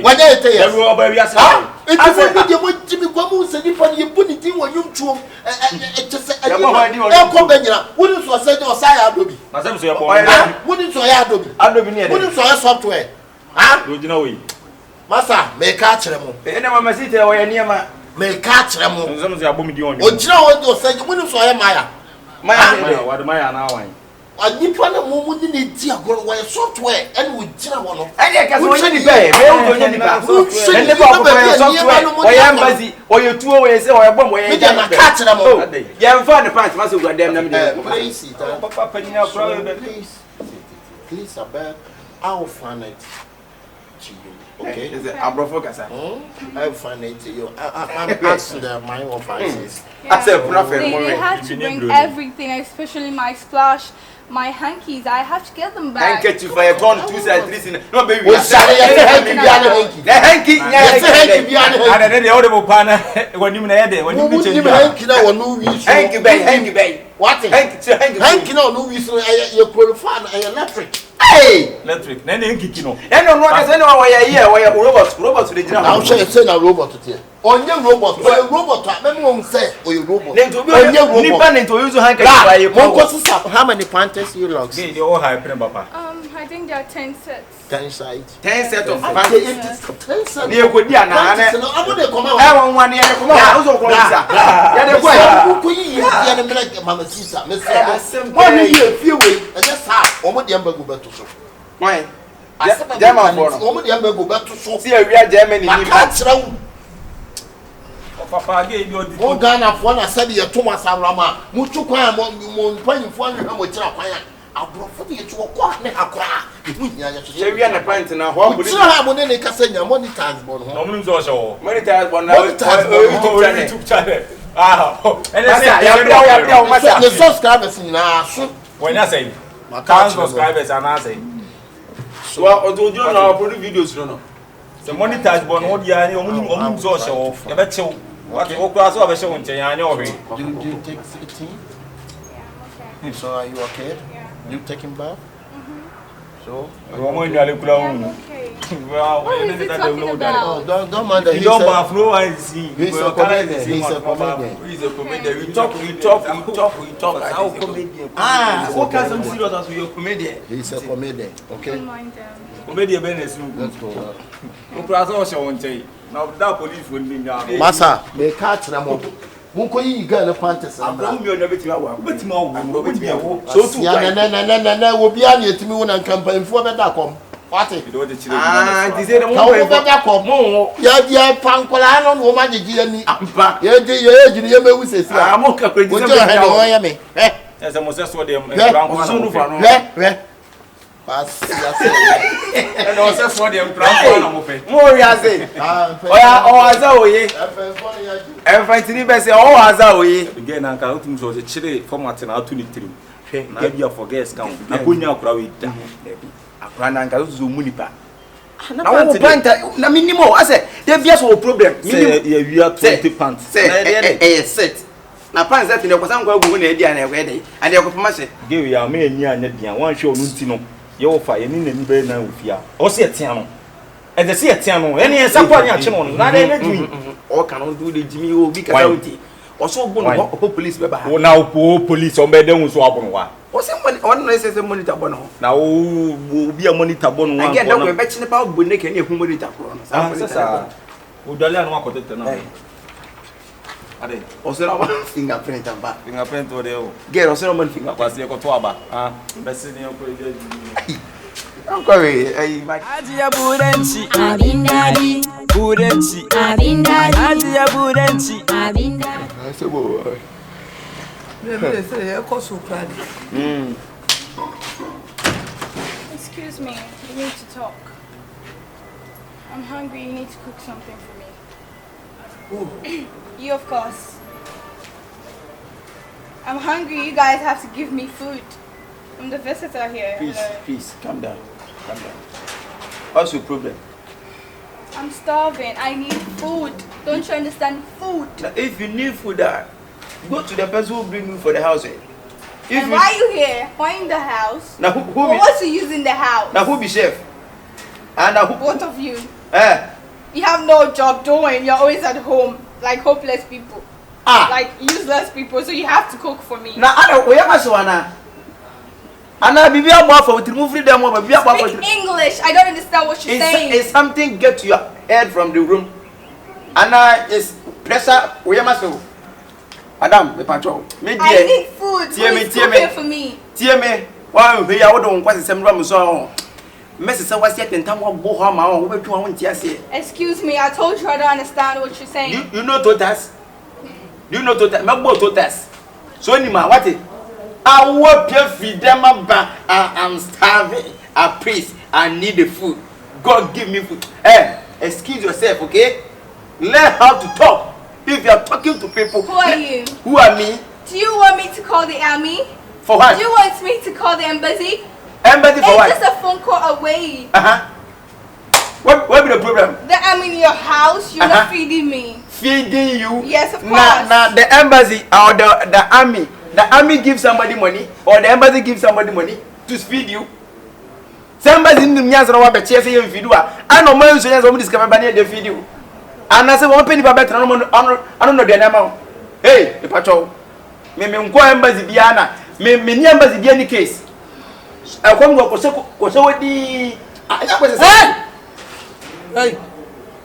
wanya ite yesa it is a good you Jimmy Kwamu said if you put it in when you chum just a company wouldn't so say or say Adobe wouldn't so Adobe wouldn't so software you know we massa make catch them Mamacita or any make catch them some say abom di on o jina o say wouldn't so Maya what Maya now why nipa na mo ni ne di agoro wa software and we jina wo no e ka so ni be o do ni ba software and never go software o ya mbazi o ye tuo o ye se o ye bom o ye ja na catch them ya mfa ne pants ma so gwa dem na me please papa panina pro please abeg I'll find it to you. Okay. Is it abrofo kasa? I'll find it to you. I'm asking the my offices. They have to bring everything, especially my splash, my hankies. I have to get them back. Hanky for a ton, 2 side 3. No baby. We say hanky. The hanky, and then the audible partner when you there when you hanky now no use. Hanky bay. What? Hanky now no use you qualify electric. Hey, electric. Then hanky no. And no one is anyone why here why robots to the ground. I'll say na robot here. On your robot, robot, remember say or robot. Then to be nipa to use hanky by how many panties you logs? They all have papa. I think there are 10 sets. 10 sides. 10 sets of panties. 10 sets. Near could be an I'm going to come out. I want one year to come out. Also, Mamacita, Mr. One year, few weeks, and just half. Almost the ember go back to show. Why? Almost the ember go back to show. See, we are Germany. I can't throw. Papa gave you the one Ghana for one. I said, you're Thomas and Rama. Mutuka, point for one with Chapaya. I brought for you to a quarter. We are the pint now. What would you have when they can send your money times? Many times, YouTube channel. And the subscribers in our when I say, my car subscribers and I say, so I told you now, put videos. The money tax born, what you are only social. You bet you what you class of a show in January. You take 18? So are you okay? You taking bath? So don't mind that. You don't bath, no one see. He's a comedian. He's a comedian. We talk. How comedian? What kind of serious as we are comedian? He's a comedian. Okay. Don't mind them. Comedian business. Let's go. No class also won't say. Now that police will be now. Massa, they catch them up. Munko yi girl panties. I'm going to never to our but more. So to na obi a na etimi wona campaign for better come. What it? They say the one better come. Ya pankola no no ma gigi ani. Ampa. Ya ejini ya mewu sesi. Ah mo ka credit. Ojo he no ya me. Yes, I must so them. And also for them more ya say. Oya Enfantini be say oye. Again anka utum so chire format na 23. Na bia for guest count. Na konya akura we da. Akura na anka zo munipa. Na wo panta na minimum I say there be so problem. Say we are 20 pants. Say set. Na pants that ne kwasa nkwa gugu na edi ana ekwe dey. And e kwafama se. Ge we am enyi anya dia. Wan hwe onu nti no. Ye wo fa ye ni nani be na ofia. O se etia no. E de se etia no. Ene en sakwa nya che no. Na de ne du. O kan do de jimi o bi kasa uti. O so bo no o police be ba. O na o police o be de hu so abono wa. O se on no se monitor bono. Na o bi a monitor bono wa. Again, don't be chi ne pa bo ne ke ne hu monitor pro no. Sa Udale no akotete na. Ade. Osera one fingerprint and back. Fingerprint o de o. Get osera one fingerprint. Kwasi e ko to aba. Ah, bese ni ko eje. Uncle, Adia Burenci, Abindadi, Burenci, Abindadi, Adia Burenci, Abindadi. So boy. Excuse me, we need to talk. I'm hungry, you need to cook something for me. You, of course. I'm hungry, you guys have to give me food. I'm the visitor here. Please, calm down. Calm down. What's your problem? I'm starving. I need food. Don't you understand? Food. Now, if you need food, go to the person who bring you for the house. And why are you here? Why in the house? Now, what's the use in the house? Now, who be chef? And now, both of you. You have no job doing. You're always at home, like hopeless people. Like useless people. So you have to cook for me. Now, Speak English. I don't understand what you're saying. It's something get to your head from the room. Anna is pressure. Adam, the patrol. I need food. Please cook it for me. Why we are don't quite the same room so. Excuse me, I told you I don't understand what you're saying. You know Totas? You know Totas? Mabo Totas. So anima, what it? I want to feed them about. I'm starving. I praise. I need the food. God give me food. Excuse yourself, okay? Learn how to talk. If you are talking to people. Who are you? Who are me? Do you want me to call the army? For what? Do you want me to call the embassy? Embassy for what? It's just a phone call away. What be the problem? I'm in your house. You're not feeding me. Feeding you? Yes, of course. Now the embassy or the army. The army gives somebody money or the embassy gives somebody money to feed you. Somebody in the Mias or what feed you. I know my son has discovered by they feed you. And I said, one penny for better. I don't know the name. Hey, the patrol. Me embassy Biana. Me embassy be any case. I come go so the hey,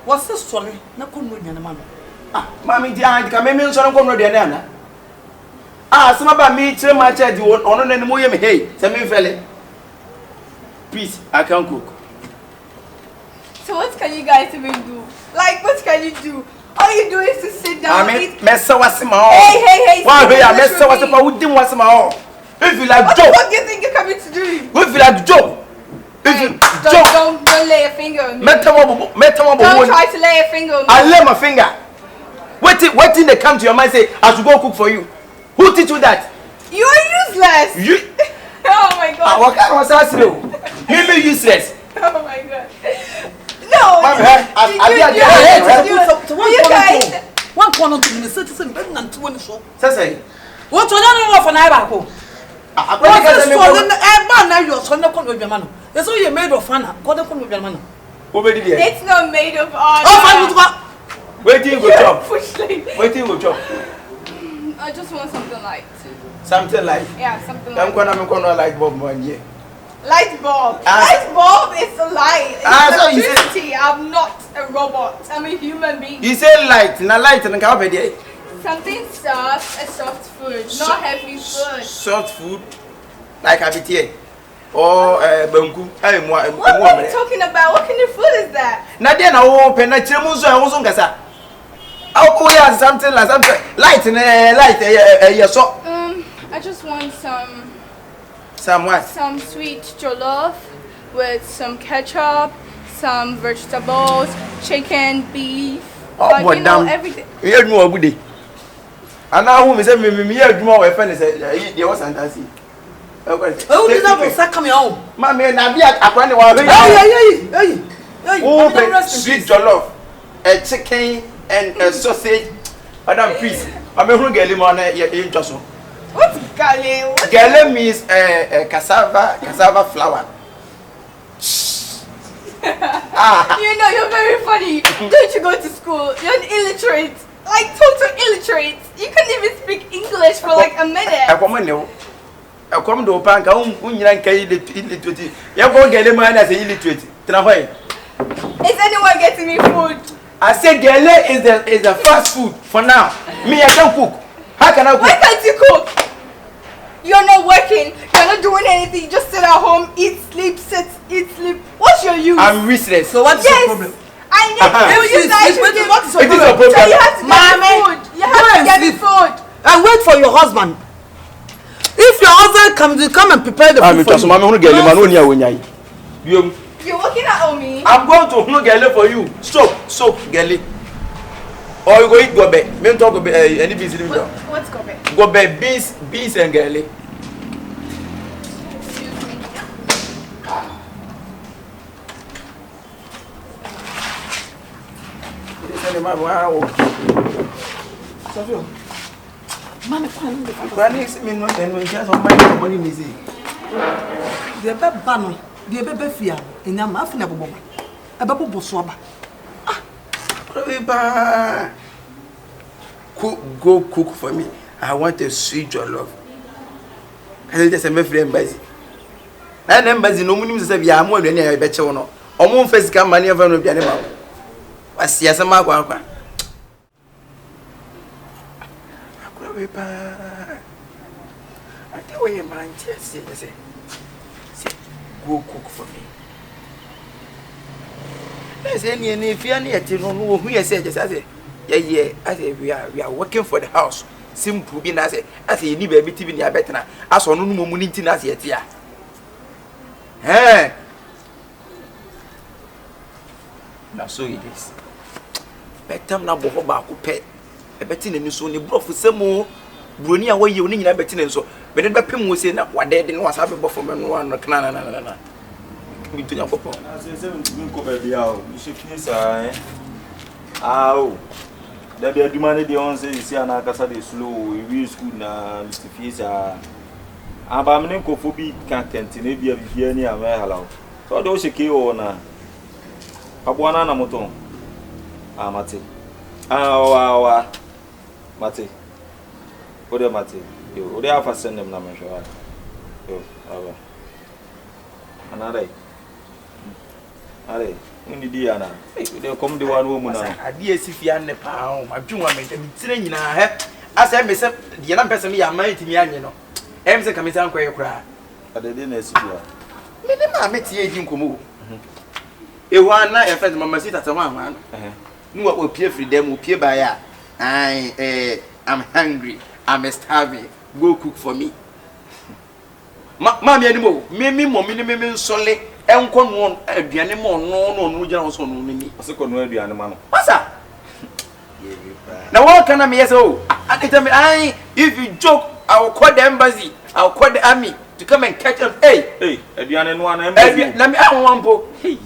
what's this story? Na kono nyana ma no. Mami di an ka me nso no kono de na. Some about me tell my child ono na mo yem hey, say me fele. Please, I can't cook. So what can you guys even do? Like what can you do? All you do is to sit down and eat. Messa wasima. Hey. Why we are messa wasima who didn't wasima. If you like joke. What do you think you're coming to do? If you like joke. Don't lay a finger on me. Don't try to lay a finger on me. I lay my finger. What thing they come to your mind say I should go cook for you? Who teach you that? You are useless. Oh my God. What kind of sauce you? You be useless. Oh my God. No. You guys. One corner to me, citizen, better than 20 so. Say. What you don't know for Naiba? What is stolen? Now you're son of Congressman. That's all you're made of fun. God of Congressman. It's not made of art. Waiting good job. Waiting good job. I just want something light. Something light? Yeah, something light. I'm gonna light bulb one year. Light bulb? Light bulb is a light. It's electricity. I'm not a robot. I'm a human being. You say light, not light and come here. Something soft, a soft food, not heavy food. Soft food? Like habitier? Or banku? What are you talking about? What kind of food is that? Nadia na open, I something like something light so. I just want some what? Some sweet jollof with some ketchup, some vegetables, chicken, beef, everything. You know good day. And now who say me adwuma we friend say there was fantasy. Oh, did that come home? Mama na bia akwa ne wa hey. Sweet jollof, a chicken and a sausage. Madam, please. I'm a gele man just so. What's gele? Gele means cassava flour. You know, you're very funny. Don't you go to school? You're an illiterate. Like total illiterate. You can't even speak English for like a minute. I come to Panka, illiterate. You're going to get a man as an illiterate. Is anyone getting me food? I say gele is the fast food for now. Me, I can cook. How can I cook? Why can't you cook? You're not working. You're not doing anything. You just sit at home, eat, sleep, sit, eat, sleep. What's your use? I'm useless. So what's your problem? I need food. You guys should give What's your It is a problem? problem. So you have to get me food. You have to get me food. And wait for your husband. If your husband comes, you come and prepare the food for you. You're working at Omi. I'm going to Hungele for you. Soap, Gele. Or you go eat gobe. Me talk gobe any business. What's gobe? Gobe beans and Gele. The baby fear in a muffin of a woman. A bubble swabber. Go cook for me. I want a sweet jollof. I just am a friend busy. And then busy no one said, "Yeah, I'm more than a better or no. Or more face come money of an animal." I see as a mark. I tell you, man, just say, go cook for me. There's any if you need to know who you said, just as a yeah, I say we are working for the house. Simple being as a you need baby TV in your better. As on no money in as yet, yeah. Eh? Now, so it is. Better now, Boba could pay a betting and you soon you brought for some more. Bruni away you need a betting and so, but then Pim was saying that what they didn't want to have a buffer and one canana. We do not go. I say 7 go baby out. You should finish ah. There be a demand the on say see na kasa dey slow we school na Mr. Fiesa. Aba me nko fo bi content na bia bia ni ame hala. So do sheke o na. Abwana na moto. Ah mate. Wa mate. Ode mate. Yo, ode afa send them na me hwa. Yo, aba. Anare. Ale. Undi dia na. They come the one woman na. Adi esifia ne pa o, adwuma me tire nyina he. Asa me se de na pese me ya man timi anye no. Em se kamisa nkoye kura. Adede na esifia. Me ne ma meti edi nkomo. Ewa na e first Mamacita tama ma. Nu wa opie free dem opie ba ya. I'm hungry. I'm starving. Go cook for me. Ma me animo. Me mommy ne me nsole. Enko no aduane mo no gina so no ni. Ase ko no aduane ma no. Masa. Na what can I me say oh? If you joke, I will call the embassy. I will call the army to come and catch them. Hey, aduane no na embassy. Na me an po. Hey.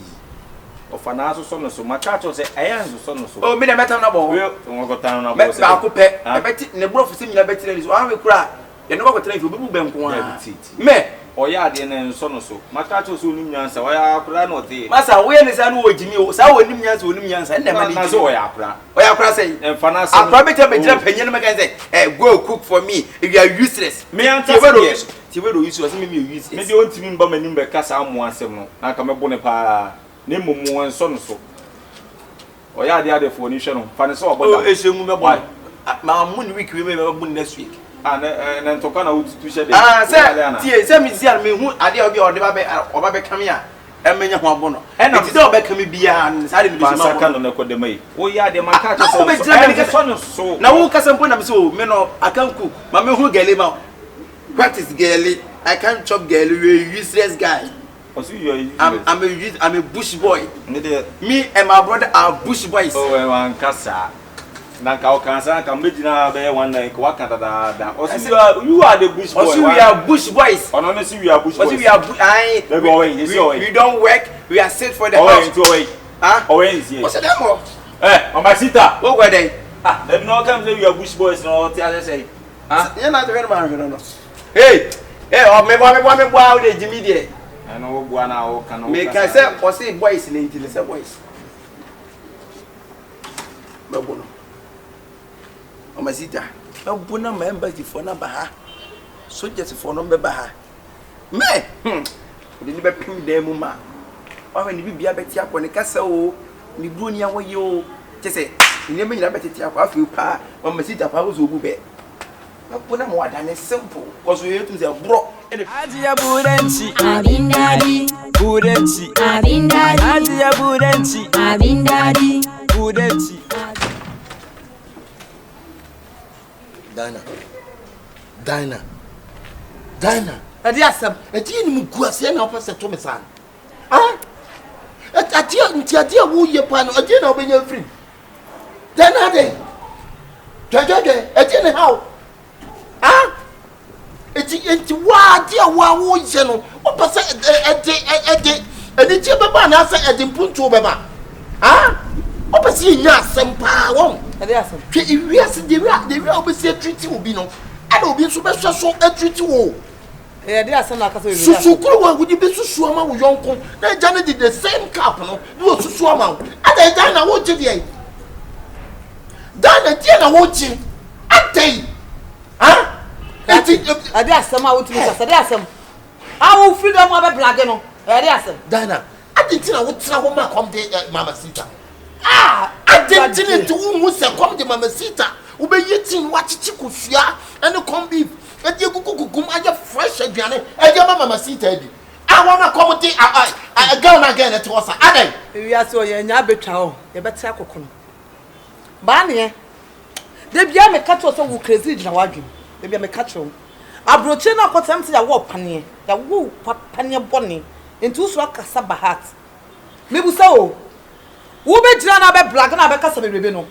Ofana so no so makacho say ayan so no so. Oh, me na meta na bo. We won go tan na bo say. Ba ko pe. E beti ne bro fisi nyina beti na so. An we kura. Ye no ba ko tran fi obi ben ko a. Me oya de na nso no so makacho so nim nyansa oya akura no te masa we ne sa no wojimi o sa wonim nyansa nne ma na so oya akura say emfana say akura beta be jira panyin ma kan say go cook for me if you are useless me anta ti we do use o say me useless me de ontimi mba manim be kasa amu asem no na ka me bo ne pa ne mumu nso no so oya de fo ni hwe no fa ne so oboda o ehemu me boy ma mu ni week we me bu next week na ntoka na utu shede say me see me hu ade obi ode ba be kam ya emenya ho abono na ti do be kam bia sa de me so ma ka no na kodemai wo ya de man ka to so na wo kasa mpo na me so me no akanku ma me hu gele ma what is gele I can't chop gele we useless guy. I'm a bush boy. Me and my brother are bush boys. Oh, one kasa. Nanka okansa ka medina be one like wakanda da. You are the bush boy. Also we are bush boys. Oh no, we are bush boys. Also we are we don't work. We are set for the house. Huh? Oh, is here. What's that more? Mamacita. What were they? They no come say we are bush boys no tell say. Huh? You're not very man no. Hey, me boy dey Jimmy there. I know bua na o kan o. Me can say o say boys in it say boys. Babono. Mamacita. Babono member for na ba ha. Soldiers for no be ba ha. Me. We dey be pim dem ma. Wa we ni bibia beti akọ ne kasa o. Ni bro ni awoye o. say, you never know better to have you pa, Mamacita powers will be. What I'm what I'm simple was we to the bro. Adia Burenci, Abindadi, Burenci, Abindadi, Adia Burenci, Abindadi, Burenci. Dinah. Adiasem. Eti ni mkuase na opese to me san. Ah? Atia wo ye pa no ati na obenya free. Dinah dey. Jeje, eti ni how? Ah? Eti wa dia wa wo ye no. Opese edi eni tie beba na asa edi mpuntu beba. Ah? Opese nya sempa won. Adiasem. Hwe iwiase de wi obese treat obi no. Ada obi so be so treat wo. Adiasem na kasa iwiase. Susukuru wa wudi be susu ama wo yonko. Na jana did the same cup no. Do susu ama. Ada jana na wo je de. Dana tie na wo chi. Atei. Ah? Adiasem a wo timi kasa adiasem. Awu freedom wa be blage no. Adiasem. Dana, adenti na wo tra wo ma come de Mamacita. Ah, adenti to wo se come de Mamacita. Wo be yitin wa chichi kofia ene come beef. Edi gugugum aja fresh aduane. Edi Mamacita edi. Ah, wo ma come de girl na girl to wasa. Adai. Wi so ye nya betwa ho. Ye betra kokko no. Ba ne. De bia me ka to so wo crazy gina wadwem. De bia me ka to. Abroche na akotam se ya wo pane. Ya wo pane bone. Into so akasa bahat. Mebusa o. Wo be gira na be black na be kasa bebebe no.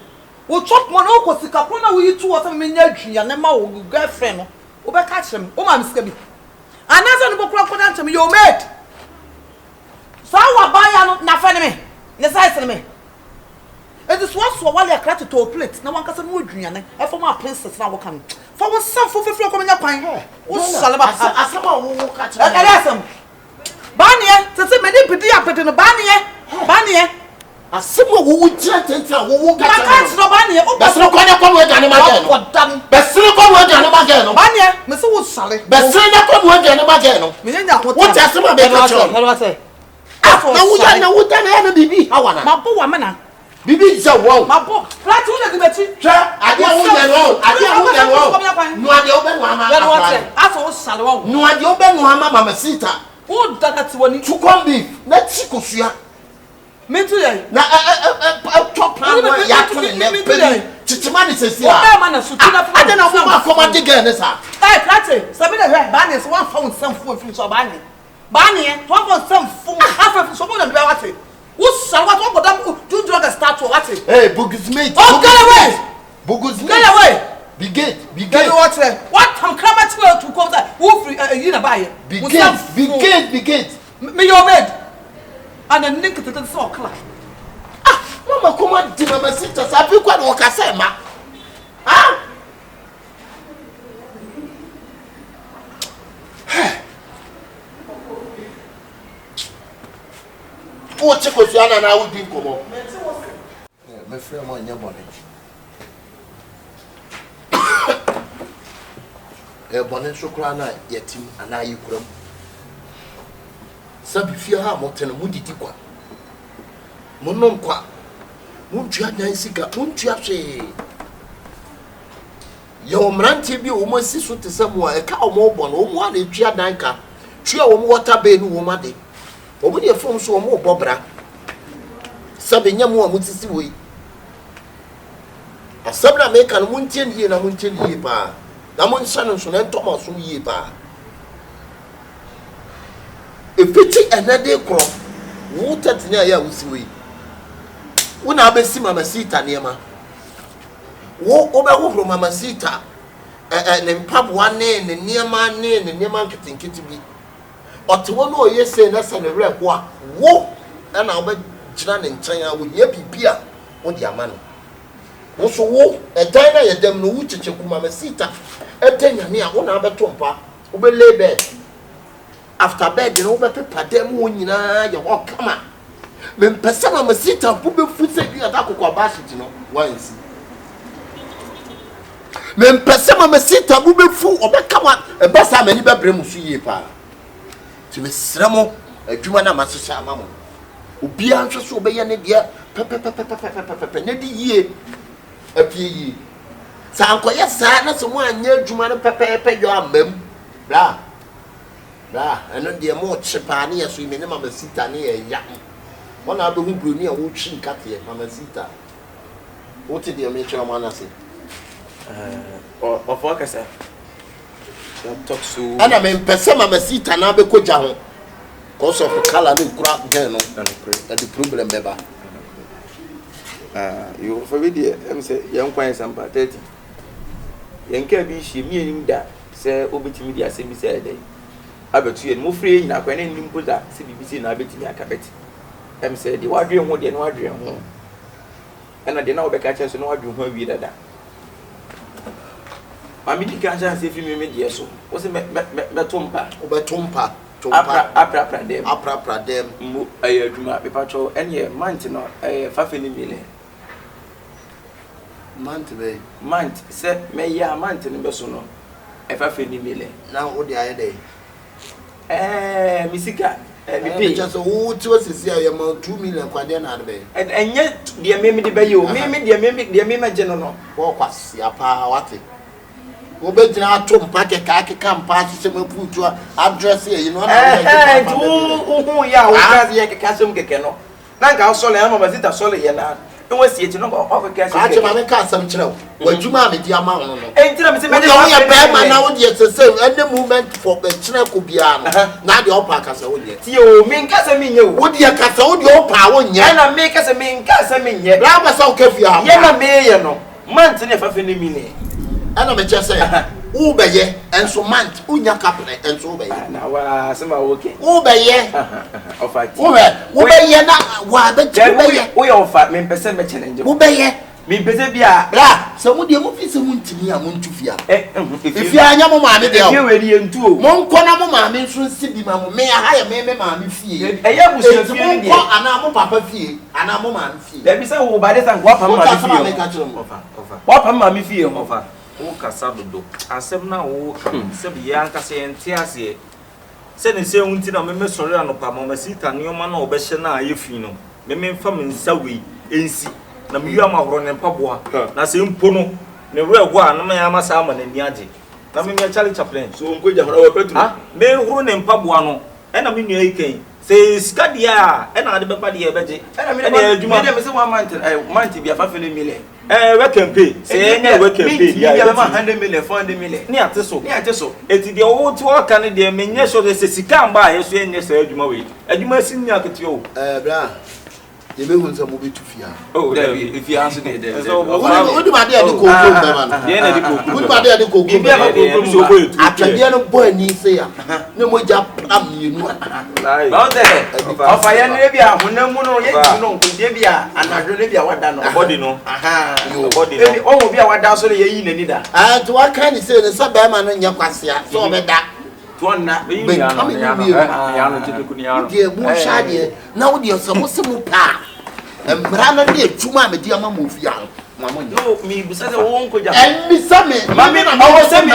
Wo chop mo na ko sika ko na wo yitu wo se me nya adwia na ma wo girlfriend no. Wo be ka kire me. Wo ma me sika bi. Anaza no bokura ko na ntem yo mate. Sa wa ba ya no na fa ne me. Ne size ne me. It is what so wale akra to plate na wan kasa no adwia ne. E fo ma princess na wo kan. For what some for ko nya kwan. Wo salaba asama wo ka kire. Adiasem. Banye, tete me dey pidi apete no banye. Asema wo tira tenta wo ga tira. Maka tiro banye, o besro ko na ko wo ga ne ma ga no. Besro ko wo ga ne ma ga no. Banye, me se wo sale. Besro na ko wo ga ne ma ga no. Me nya ho ta. Wo ta asema be ka tiro. Hello say. Na wo ya na wo ta na ya na bibi hawana. Mabo wa mena. Bibi je wo. Mabo, platu na gibeti. Twa, ade wo ya no. Ade wo ya no. No ade wo be no ama. Hello say. Aso wo sale wo. No ade wo be no ama Mamacita. Wo dagati woni to come beef na chikosua me to ye na top plan ya to ne pe chichima ni sesi a o ma na so tu na ade na mo ma come dey girl nesa plate sabi na he ba ne so wan fa won sam fu afiri so ba ne to fa sam fu afa so mo na be wate wo sa wat wo bodam do drug start wo wate hey bugusmate oh get away bugusmate get away Bigate. What am crama to come that? Who free you na buy? Bigate. Me your bed. And a nick to the so clock. Ah, mama come on, Mamacita, I feel quite what I say, ma. Ah. Oh, check with Yana and I will be come on. My friend, my neighbor. Bonnet so cry na yetim ana yikuram sabi fie ha moten mu didi kwa monom kwa muntua dan sika muntua hwe ye omrante bi o mosi so te samu a ka o mo bo no o mo na etua dan ka tue o mo water bay no wo ma de o mo de fom so o mo bobra sabi nyamu a mutisi wo yi asabna me kan muntie nie na muntie nie pa na mon sanu so na ntoma so yie ba efiti enade kro wo tatini aya wusiwe wo na abesi Mamacita niema wo obewo Mamacita ne mpabwa ne niema nketinketi bi otewo no oyese na se ne rekwa wo na obe gina ne nkyɛn a wo ye bibia wo di ama no wo so wo edan na yedam no wo kyekyeku Mamacita etanyane a wo na abeto mpa wo be lay bed after bed no wo be padam wo nyina ye wo kama me mpesa Mamacita wo be fu se bi ada kokwa bashit no once me mpesa Mamacita wo be fu obekama ebasa mani be brem su yie pa ti me sremo adwuma na masesa amamo obi anhwe so obeye ne dia pepepepepepepepe ne di yie apie yi sa ankoye sa na so mo anya adwuma no pepepe yo amam bra eno de mo chepa ne yeso ime ne Mamacita ne ya wona be hu broni a wo twi nkate Mamacita what did you make your man say of what say talk so and I mean person Mamacita na be koja ho cause of color no kura gen no the problem beba you for video em say yan kwan sampa 30 yan ka bi hie mi anim da say obetimi dia say mi say dey abetu ye mo free nyina kwan ni mpoza say BBC na abetimi akabeti em say di wadwe ho de no wadwe ho ana de na obeka che so no wadwe ho awi dada mami di kan say fi mi de so wo say me tompa obetompa apra dem mu ayaduma be pacho enye month no 5 million month say me ya month ni be so no 5 million na wo de aye dey misika me pay just wo ti wo sisi aye ma 2 million kwa de na be enye de me de be yo me de me ma je no wo kwasi apa wate wo be jina atom packet ka kampa so me putu address e no na wo ya wo ka ye ka so mkeke no na ga so le Mamacita so le ye na enwe sie ti no o ka so ache ma me ka sam kire wo adwuma me di ama no entira me se me de wo ya be ma na wo de sese any movement for be kire ko bia no na de opa ka se wo de ti o me nka se me nye wo de ka se wo de opa wo nye na me ka se me nka se me nye la ba sa o ka fia ye na me ye no month ne 5 million ana me che say wo be ye enso month unya kapne enso wo be ye na wa se ma okay wo be ye ofati wo be ye na wa be be ye wo ye ofa me pese me challenge wo be ye me pese bia la se mo de mo fi se mo ntimi a mo ntufia if ya anya mo ma me de o ye we ri entu o mo nko na mo ma me nso nsi bi ma mo me ha ya me ma me fie eye busu fie ni ana mo papa fie ana mo ma me fie da bi se wo ba de san kwa pa ma me fie wa pa ma me fie ofa wo kasa dodo asem na wo ka se bi ya nkasa ente ase se ne se unti na me sori anopa Mamacita ne oma na obehye na ayefi no me mfa me nsa wei ensi na me yua mahoro ne mpaboa na se mpo no ne wego a na me ya masa ama na ni age na me Charlie Chaplain so nko ja horo wa petru me horo ne mpaboa no e na me nua iken se skadia e na ade beba de ebeje e na me adwuma me se 1 month bia 5 million we campaign say na we campaign ya ma 100 million 400 million ni ate so eti de wo to aka ne de menye so de se sika mba yeso enye se adwuma we adwuma sin ni akete o bra ye be hun se mo be tufia if you answer the so wo di ma de ko ko be man ye na de ko wo di ma de ko ko bi ba ko so bo etu atade no boy ni se ya ne mo ja pam ni nu lai ba de ofa ye ne bia honamu no ye ti no ko de bia anadwo ne bia wada no body no body no o mo bia wada so ye yi nani da to wa kan ni se ne sa ba ma no nya kwasea so be da tuonna be ya no chiku ni ya no de mu shade na wo de so mo se mu pa emra na de atuma me de ama mo fi an no mi busa se wo nko ja mi sa me mami na wo se mi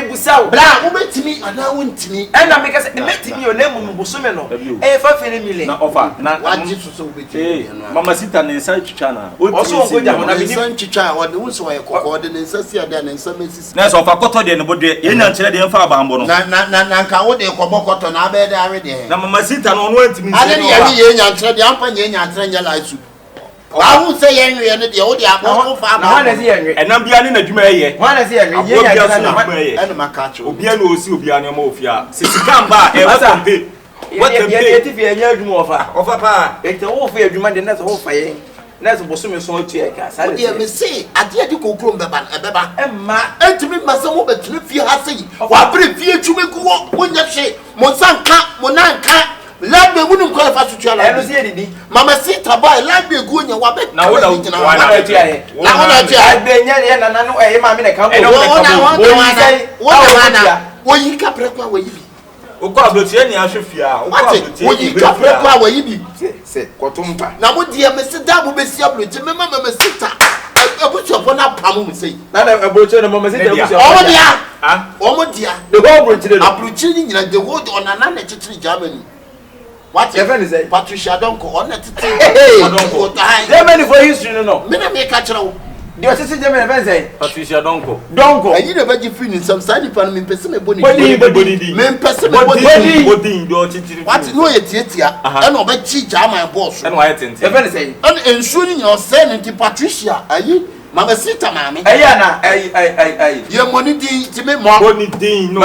busa wo bra wo betimi ana wo ntimi e na me ka se metimi o le mu buso me no e fa fere million na offer na wa ji so wo betimi Mamacita ne nsa twitwa na o so nko ja na bi nsa twitwa wa de wo so ye kokko de nsa si ada na nsa mesisi na so offer koto de ne bodwe ye nya nkyere de mfa abambo no na nka wo de kobo koto na be da are de na Mamacita no no antimi nsi ade ye nya nkyere de ampa ye nya nkyere nya la su wa hu se ye nwe ne de wo de abo fa na wana se ye nwe enam bia ne nadwuma ye wana se ye nwe ye nya nadwuma ye ene maka cho obia na osi obia ne ma ofia se sika mba e wa campaign what ye ti fi enya adwuma ofa pa e te wo fi adwuma de na so wo fa ye na so boso me so atu e ka sa de me se ade de kokro mbeba emma entimi masa mo betune fi ha sei wa bre fi atwume ku wo nya hwe mo sanka mo nanka lagbe wunu ko fa tutu ala eno se didi Mamacita boy lagbe gu nya wa be na wo na atu aye na wo na atu aye be nya ye na no e ma me na ka wo yi ka prekwa wo yi bi o ko ablotie ni ahwefia o ko ablotie wo yi ka prekwa wo yi bi se kotumpa na mo die me se da mo be si ablotie me Mamacita abuchofo na pam mu sei na abucho na Mamacita abucho o mo dia the whole abucho ni nyina the whole onana na chichiri Germany What your friend is say? Patricia Donko on that. Germany for history no. Me na me catch now. The assistant German event say Patricia Donko. And you never give free in some side pan me person me body. Body. Me person me Body. What no yet ya? And obe chi jama boss. And why tint? your friend say And ensuring your son into Patricia. Ayi Mamacita mami. Ayana Your money di ti me mo. Boni din no.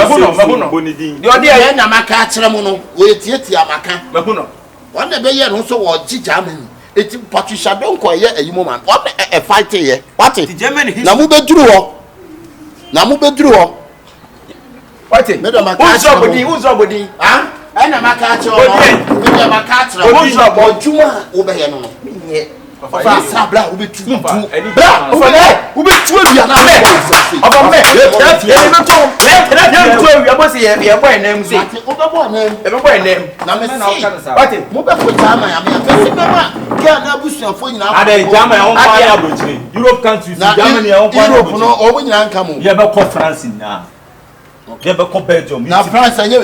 Boni din. the idea Ya na maka achire mo no. We tie maka. mahuno One be ye no so wo chi jama ni. Eti Patricia Donko ye ayi man. What a fight here. What the German history na mu beduru ho what me do maka who's robody ah na maka achire me do maka achire who's odjuma wo be ye no fa sabla wo be tu bra wo be tu awia na oba me you boss ye boy name say wo be boy name boy name na me see what mo be ko jama ya me be ma ke na busuafo nyina Ada Germany on fire abrochire. Europe countries Germany on fire. Europe no o nyina nka mo Ye be ko France na. Ye be ko Belgium. na France anya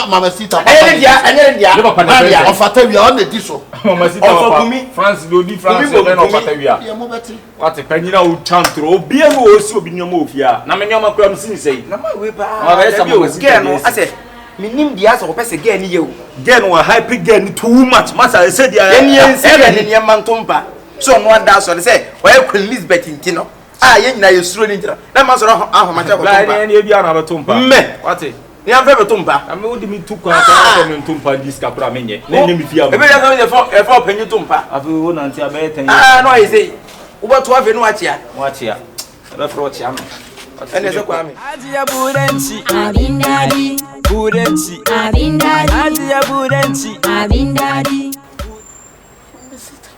Mamacita any dia on fata wia on di so Mamacita France do di France be no fata wia. ye mo beti What panyina o chantro obi e no osi obi nyoma ofia. Na me nyoma kura msi sei. na ma we ba girl no I say minim dia so pese girl ni ye o Girl no hype girl too much. Masa say dia. Eni mantompa so no ada so say oye Queen Elizabeth nkino ye nyina ye suro ni njira na ma so ahoma cha ko لا ni bia na betompa. me What? ni am fe betompa Ame odi mi tu kwa ta ko mi tumpa diska kura menye. Na mi fia. ebe ya so e for penyu tompa Afi wo na ntia be ten. no I say uba to afi no achia Wachia. Be fro chia me. ene se kwa me Adia burenchi abindadi burenchi abindadi Adia burenchi abindadi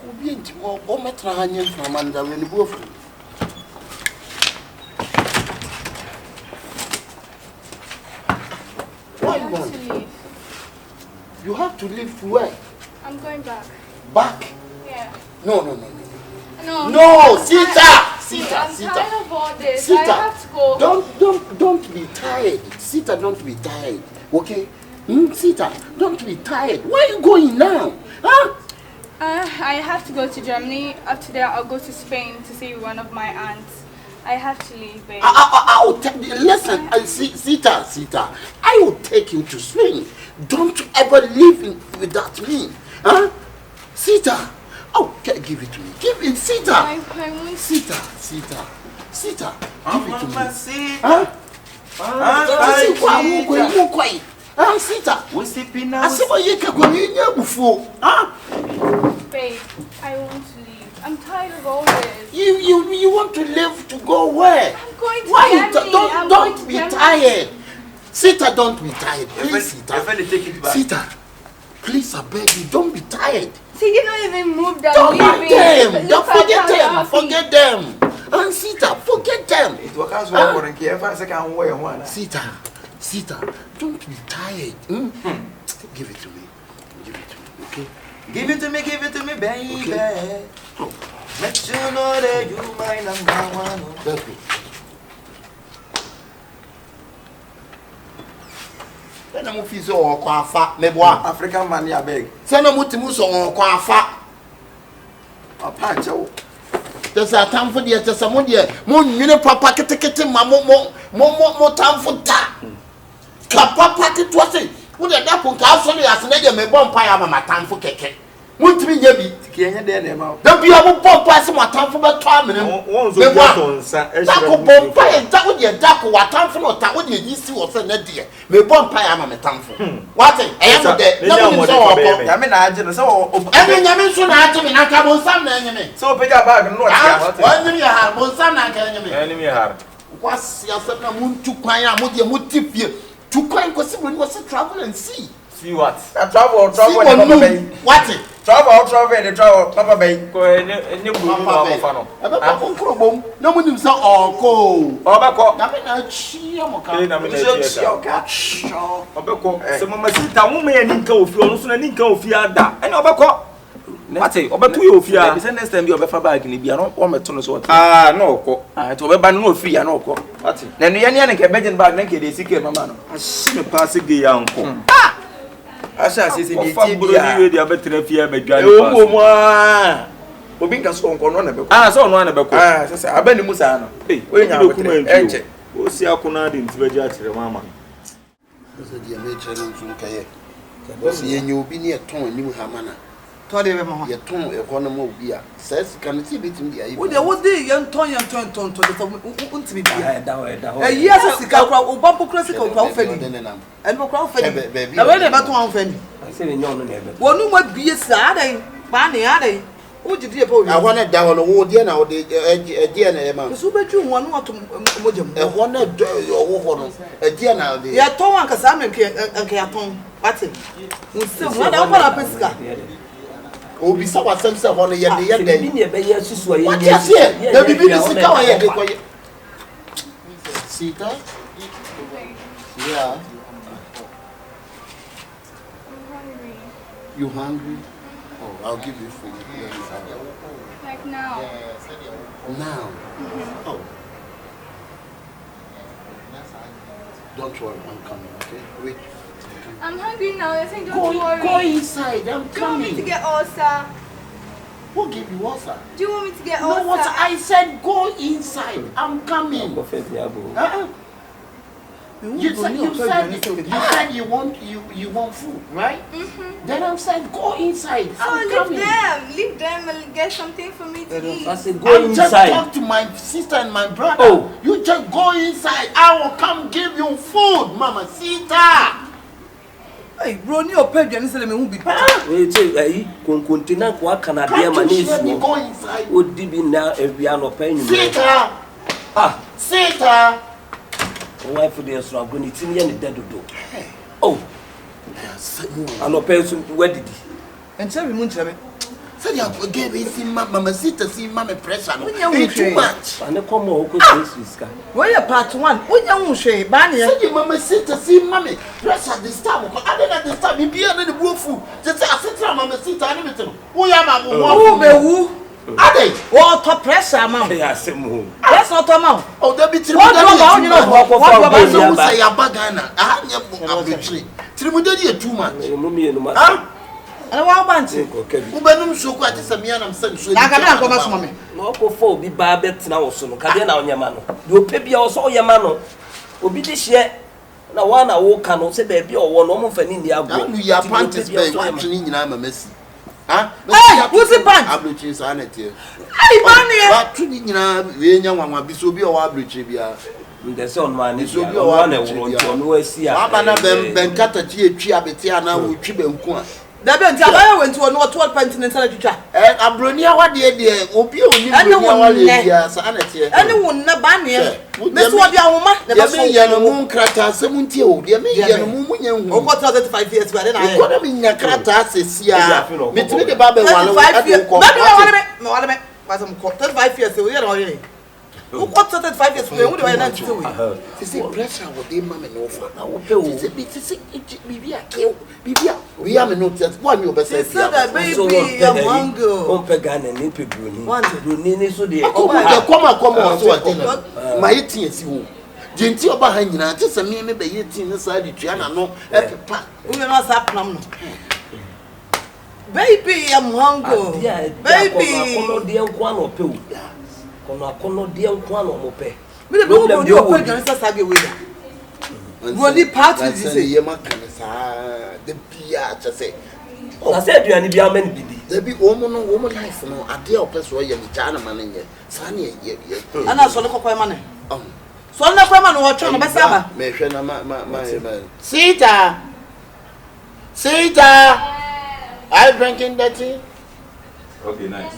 obi enti o metra hanye famanda we ni bofu I have to leave. you have to leave to where I'm going back. back Yeah. no No, Sita I'm tired of all this. Sita, I have to go. don't be tired. Sita, don't be tired. Okay? Sita, don't be tired. Where are you going now? Huh? I have to go to Germany. After that, I'll go to Spain to see one of my aunts. I have to leave, babe. I will listen, Sita, I will take you to Spain. Don't ever leave without me. Huh? Sita, oh, give it to me. Give it, Sita. I want Sita, give it to me. Huh? Sita, what's it been I now? see what you can go in before. Huh? Babe, I want to leave. I'm tired of all this. You want to live to go where? I'm going to Why? Germany. Don't be tired. Sita, don't be tired. Please, Sita. Take it back. Sita, please, I beg you, don't be tired. See, you don't even move that. Don't mind them. Look Don't at forget how them. happy. Forget them. And Sita, forget them. It was as well for the if I second way one. Sita, don't be tired. Give it to me. Okay? Give it to me, baby. Okay. Let you know that you my number one. That's good. Then I'm going to afa meboa African man ya beg. say no mutimu so on afa Papa chawo. there's a time for the tesamo de mo nwene papa ketekete ma mo time for ta ka papa keto say wo de da ko ka so le asene de me bom pa ya ma time for keke mutimi nya bi Kienya de ma. da bia mo bom pa se mo time for beto amene Won zo to nsa e da ko bom pa e da wo de da ko wa time for no ta wo de yisi wo se na de me bom pa ya ma me time for what e am de na mo so wo Ya me na age no so ene nyame so na age me na ka bon sam na nyame so pega bag no ah wani ya ha bon sam na ka nyame enemy har. kwasi asem na muntu kwan a mo de mo tipie tu kwan ko sibro ni wo se travel and see what? travel Papa Bay what travel Papa Bay Ko enye buru no afa no. ebe pa konkro bom na mo nim se onko Obekọ. na me na chi amoka Na me na so chi oka Obekọ. Se Mamacita wo me ani nka ofi onu so na ni nka ofi ada. Ene obekọ. Mate, obetu ye ofi a. Be say next time be obefa bag ni bia no o meto no so what. No okọ. To obeba no ofi ya no okọ. Mate. Na no ye ne nke begging bag na nke de sike mama no. Ahye me pass ge ya nko. Asha says the TV the better fear be dwan. Obi nka so nkono na beko. So no na beko. Sasa abani musa no. We nya enche. O si akona de ntibaji akire mama. Sasa dia me chere nso nkaye. Boss yenye obi ne eton anim ha mana. To de be mo. Ye ton e kono mo obi a. Says can see bitim dia. Wo de ye ton to de untimi bia. Yes sika kra obampo kra sika kra wo fani. En bo kra wo fani. Na we de ba ton wo fani. Se we nyon no na ebe. Wonu ma bie sa adan. Ba ne adan. O jidi e po wi. Ahona da wono wo de na wo de e na e ma. So be ju wonu ato mojam. E hona do wo ho no. E na de. Ya ton an ka sa me nke ya ton. Bate. Unse mo da kwa pesika. Obi sa wasem se ho no ye de bi ne be ye susu ye. What you say? The bibi ni sika wa ye de ko ye. Sita? Yeah. You hungry? Oh, I'll give you food. Like now. Now? Oh. Don't worry, I'm coming, okay? Wait. I'm hungry now. You're saying don't worry. Go inside, I'm coming. Do you want me to get ulcer? Who gave you ulcer? Do you want me to get No, ulcer? what I said, go inside. I'm coming. You said you want food, right? Then I'm saying go inside. So leave them and get something for me to eat. I said go inside. Just talk to my sister and my brother. Oh. You just go inside. I will come give you food, Mamacita. Hey, bro, ni opedwa ni sele me hu bi. We say konkontina kwa Canada ma ni su. Go inside. O di bi na ewia no pa enyu. Sita. Sita. Why for the so agoni tin ye ne dedodo. Oh. Ano pa so where did he? Enche we mu nchire me. Said you gave me see Mamacita see mama pressure no. It's too much. Ane come o ko so. Where you part 1? Onya hu hwe ba ne. Said you Mamacita see mama pressure this time. I didn't this time be na the bufu. Just asetra Mamacita ani metem. Wo ya ma bo wo be wu. Ade. Wo to pressure ma. Ya semu. Yes not ma. Oh there be trimu daddy. What ba so say ya bagana. Ah nya abetri. Trimu daddy too much. Mo mi enu ma. Ana wa banti. Ubenum soku ati samia na msan so. Na ka na ko ba so me. No ko fo obi ba betina wo so no. Ka de na onyama no. De ope bia wo so oyama no. Obi de hye na wa na wo ka no se ba bia owo no mo fani ndi agbo. Nu ya panties be atwini nyina mamasi. Hey, who's the band? Abluchi sanete. Hey, man, ba twini nyina we nya wanwa bi so bi o abluchi bia. Ndese on man ni so bi o abluchi bia. No asi a. Aba na ben kata ti etwi abeti ana wo twi benku a. Da be nti abaya wenti wo no to pant ne nsala twitwa. Abroni awade de obi oni broni awale bia sanete. Ani won na ba ne. Me so obi ahoma na ba so. Ya no mun krata asem ntie o. De me ya no mun munya hu. O ko 35 years ba de na. Ko na me nya krata asesia. Me timi de ba be wale ade ko. Ba de wale me. Ba some 35 years o ye na o ye. Who got 35 years ago? What do I not do? This pressure with them, mamma. No, I will pay. We are not just one you best. Baby, I'm hungry. On Pagan and Nippy Bruni. One Bruni, so the come. My 18 is you. Gentle behind you, just a mere baby 18 inside the Gianna. No, we are not happening. Baby, I'm hungry. Baby, kono dia nkwa no mo pe me de no go do kwa gan sa ge we da woni party di say ye makan sa de bia cha say na say aduane bia man bidi de bi o mo life no ade o pe so ye ni cha na man ye sa na ye ana so le kokwa man so na kwa man wo twa no be sa ba me hwe na ma Sita are you drinking that tea? Okay, nice.